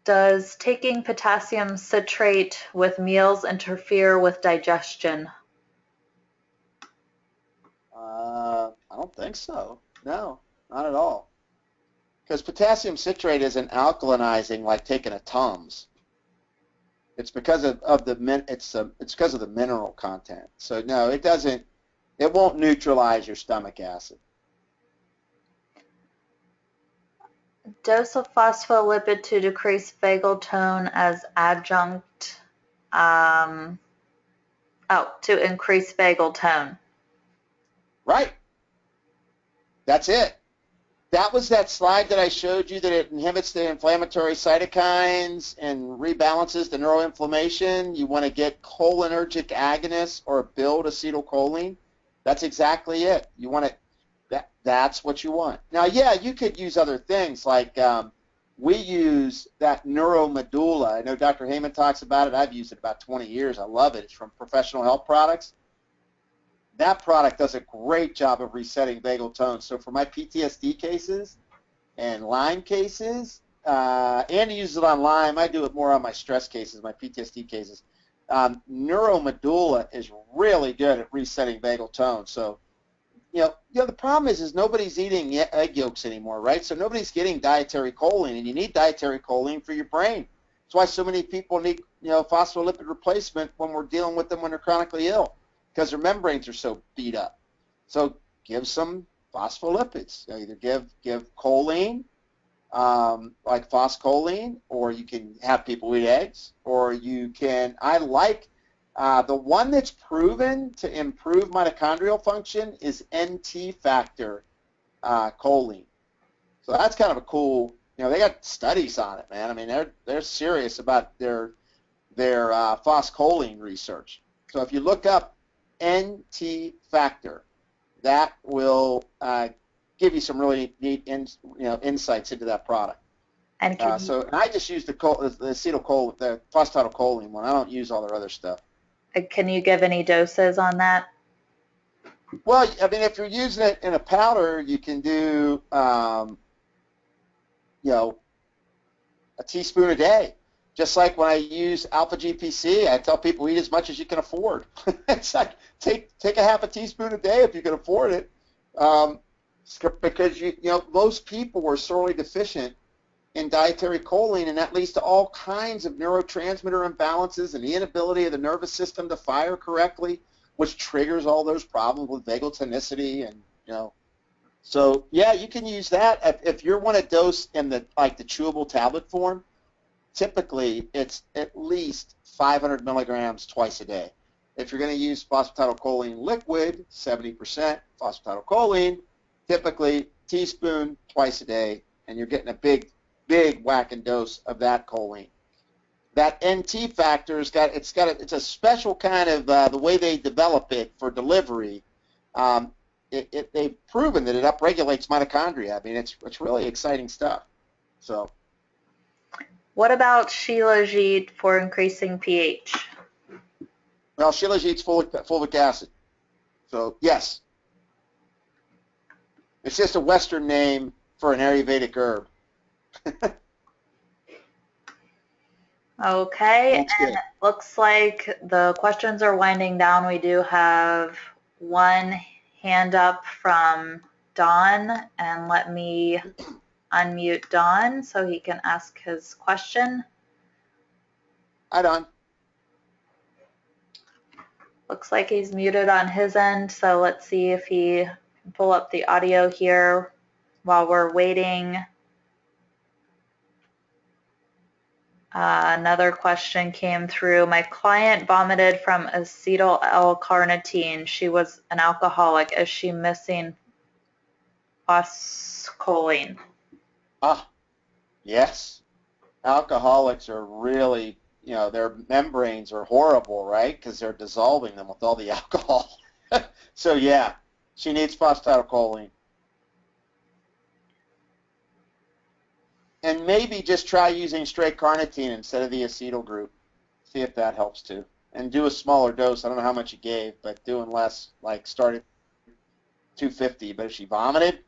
Does taking potassium citrate with meals interfere with digestion? I don't think so. No, not at all. Because potassium citrate isn't alkalinizing like taking a Tums. It's because of the mineral content. So no, it doesn't. It won't neutralize your stomach acid. Dose of phospholipid to decrease vagal tone as adjunct. To increase vagal tone. Right. That's it. That was that slide that I showed you that it inhibits the inflammatory cytokines and rebalances the neuroinflammation. You want to get cholinergic agonists or build acetylcholine. That's exactly it. You want to. That's what you want. Now, yeah, you could use other things like we use that neuromedulla. I know Dr. Heyman talks about it. I've used it about 20 years. I love it. It's from Professional Health Products. That product does a great job of resetting vagal tone. So for my PTSD cases and Lyme cases, Andy uses it on Lyme. I do it more on my stress cases, my PTSD cases. Neuromedulla is really good at resetting vagal tone. So the problem is nobody's eating egg yolks anymore, right? So nobody's getting dietary choline, and you need dietary choline for your brain. That's why so many people need, phospholipid replacement when we're dealing with them when they're chronically ill, because their membranes are so beat up. So give some phospholipids. Either give choline, like phoscholine, or you can have people eat eggs, or you can. I like. The one that's proven to improve mitochondrial function is NT factor choline. So that's kind of a cool, they got studies on it, man. I mean, they're serious about their phoscholine research. So if you look up NT factor, that will give you some really neat insights into that product. And I just use the acetylcholine, the phosphatidylcholine one. I don't use all their other stuff. Can you give any doses on that? Well, I mean, if you're using it in a powder, you can do, a teaspoon a day. Just like when I use alpha GPC, I tell people eat as much as you can afford. It's like take a half a teaspoon a day if you can afford it, because most people are sorely deficient in dietary choline, and that leads to all kinds of neurotransmitter imbalances and the inability of the nervous system to fire correctly, which triggers all those problems with vagal tonicity and So yeah, you can use that if you want to dose in the chewable tablet form. Typically, it's at least 500 milligrams twice a day. If you're going to use phosphatidylcholine liquid, 70% phosphatidylcholine, typically teaspoon twice a day, and you're getting a big whacking dose of that choline. That NT factor it's a special kind of the way they develop it for delivery. they've proven that it upregulates mitochondria. I mean, it's really exciting stuff. So. What about Shilajit for increasing pH? Well, Shilajit's fulvic acid. So, yes. It's just a Western name for an Ayurvedic herb. Okay, That's and good. it looks like the questions are winding down. We do have one hand up from Don, and let me unmute Don so he can ask his question. Hi, Don. Looks like he's muted on his end, so let's see if he can pull up the audio here while we're waiting. Another question came through. My client vomited from acetyl L-carnitine. She was an alcoholic. Is she missing phosphocholine? Ah, yes. Alcoholics are really, their membranes are horrible, right? Because they're dissolving them with all the alcohol. So, yeah, she needs phosphatidylcholine. And maybe just try using straight carnitine instead of the acetyl group. See if that helps too. And do a smaller dose. I don't know how much you gave, but doing less, like start at 250. But if she vomited,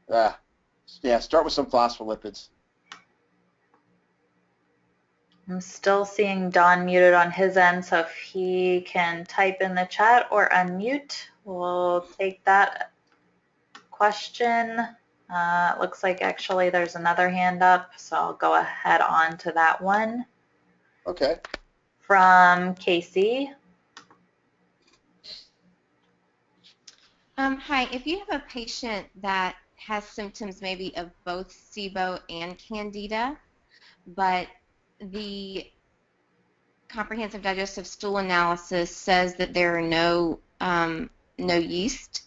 yeah, start with some phospholipids. I'm still seeing Don muted on his end, so if he can type in the chat or unmute, we'll take that question. It looks like actually there's another hand up, so I'll go ahead on to that one. Okay. From Casey. Hi, if you have a patient that has symptoms maybe of both SIBO and Candida, but the comprehensive digestive stool analysis says that there are no yeast,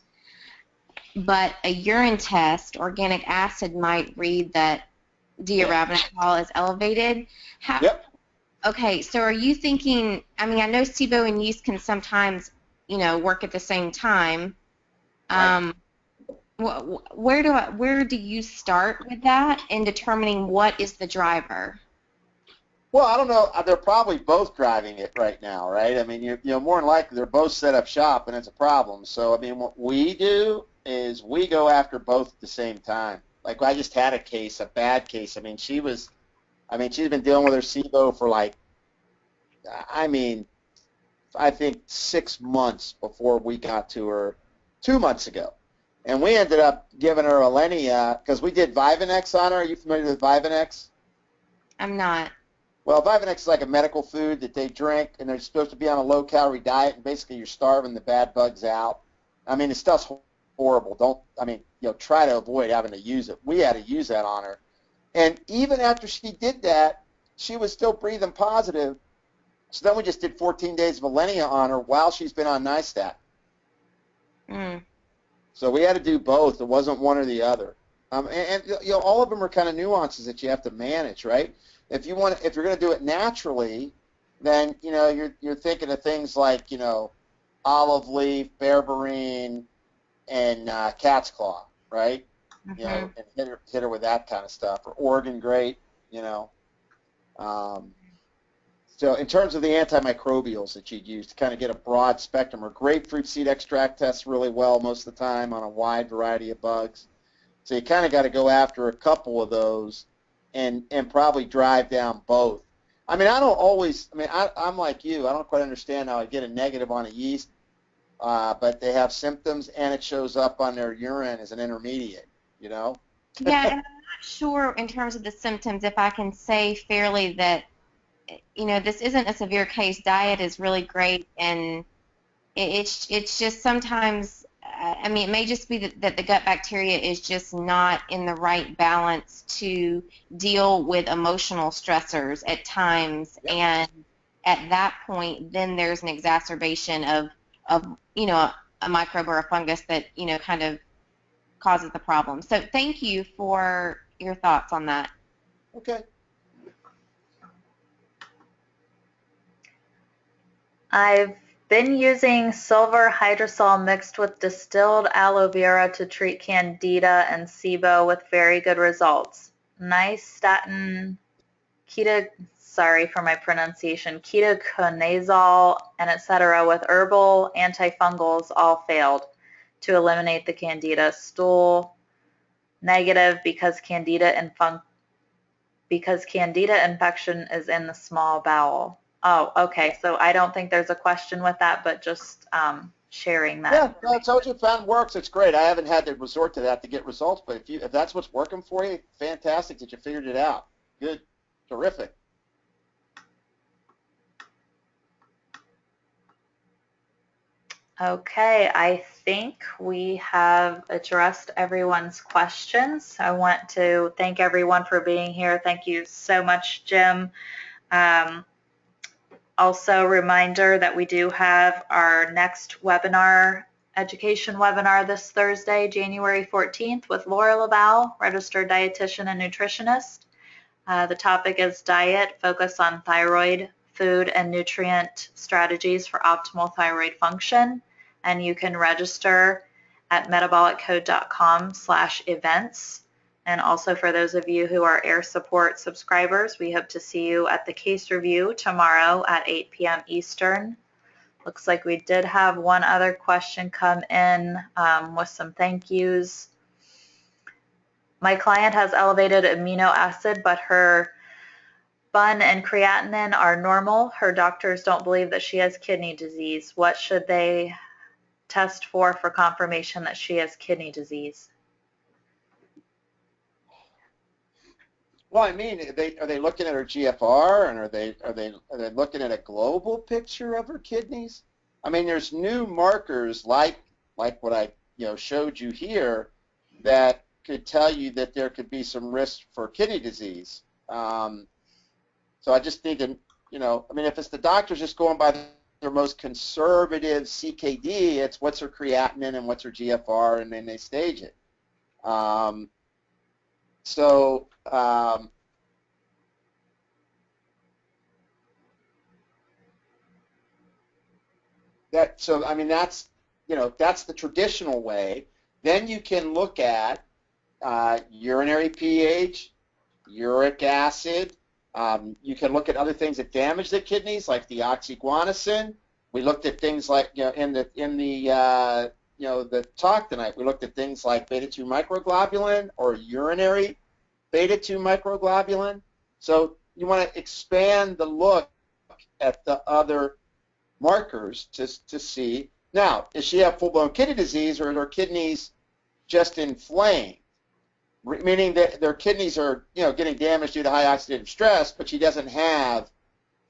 but a urine test, organic acid, might read that diarrhea is elevated. Yep. Okay, so are you thinking, I mean, I know SIBO and yeast can sometimes, work at the same time. Right. Where do you start with that in determining what is the driver? Well, I don't know. They're probably both driving it right now, right? I mean, more than likely they're both set up shop, and it's a problem. So, I mean, what we do is we go after both at the same time. Like, I just had a bad case. I mean, she's been dealing with her SIBO for I think 6 months before we got to her 2 months ago. And we ended up giving her Alenia because we did Vivanex on her. Are you familiar with Vivanex? I'm not. Well, Vivanex is like a medical food that they drink, and they're supposed to be on a low-calorie diet, and basically you're starving the bad bugs out. I mean, the stuff's horrible. Try to avoid having to use it. We had to use that on her. And even after she did that, she was still breathing positive. So then we just did 14 days of Alenia on her while she's been on Nystat. So we had to do both. It wasn't one or the other. All of them are kind of nuances that you have to manage, right? If you're going to do it naturally, then you're thinking of things like olive leaf, berberine, and cat's claw, right? Mm-hmm. And hit her with that kind of stuff, or Oregon grape, So in terms of the antimicrobials that you'd use to kind of get a broad spectrum, or grapefruit seed extract tests really well most of the time on a wide variety of bugs. So you kind of got to go after a couple of those and probably drive down both. I mean, I'm like you. I don't quite understand how I get a negative on a yeast, but they have symptoms and it shows up on their urine as an intermediate, Yeah, and I'm not sure in terms of the symptoms if I can say fairly that this isn't a severe case. Diet is really great, and it's just sometimes, I mean, it may just be that the gut bacteria is just not in the right balance to deal with emotional stressors at times, Yep. And at that point, then there's an exacerbation of a microbe or a fungus that kind of causes the problem. So thank you for your thoughts on that. Okay. I've Been using silver hydrosol mixed with distilled aloe vera to treat candida and SIBO with very good results. Nystatin, sorry for my pronunciation, ketoconazole, and etc. with herbal antifungals all failed to eliminate the candida. Stool negative because candida infection is in the small bowel. Oh, okay. So I don't think there's a question with that, but just sharing that. Yeah, no, I told you found works. It's great. I haven't had to resort to that to get results, but if that's what's working for you, fantastic that you figured it out. Good, terrific. Okay, I think we have addressed everyone's questions. I want to thank everyone for being here. Thank you so much, Jim. Also, reminder that we do have our next webinar, education webinar this Thursday, January 14th with Laura LaValle, registered dietitian and nutritionist. The topic is diet, focus on thyroid, food, and nutrient strategies for optimal thyroid function. And you can register at metaboliccode.com/events. And also for those of you who are Air Support subscribers, we hope to see you at the case review tomorrow at 8 p.m. Eastern. Looks like we did have one other question come in with some thank yous. My client has elevated amino acid, but her BUN and creatinine are normal. Her doctors don't believe that she has kidney disease. What should they test for confirmation that she has kidney disease? Well, I mean, are they looking at her GFR, and are they looking at a global picture of her kidneys? I mean, there's new markers like what I showed you here that could tell you that there could be some risk for kidney disease. So I just need to, I mean, if it's the doctors just going by their most conservative CKD, it's what's her creatinine and what's her GFR, and then they stage it. So I mean, that's the traditional way. Then you can look at urinary pH, uric acid. You can look at other things that damage the kidneys, like the oxyguanosine. We looked at things like in the talk tonight. We looked at things like beta-2 microglobulin or urinary beta-2 microglobulin. So you want to expand the look at the other markers to see. Now, does she have full-blown kidney disease, or are her kidneys just inflamed? Meaning that their kidneys are, getting damaged due to high oxidative stress, but she doesn't have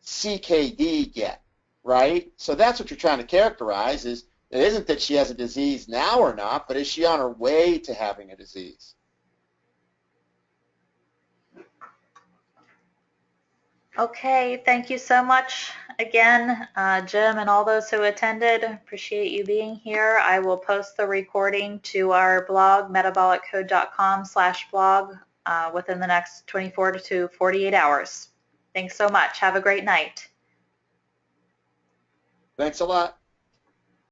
CKD yet, right? So that's what you're trying to characterize. It isn't that she has a disease now or not, but is she on her way to having a disease? Okay, thank you so much again, Jim, and all those who attended. Appreciate you being here. I will post the recording to our blog, metaboliccode.com/blog, within the next 24 to 48 hours. Thanks so much. Have a great night. Thanks a lot.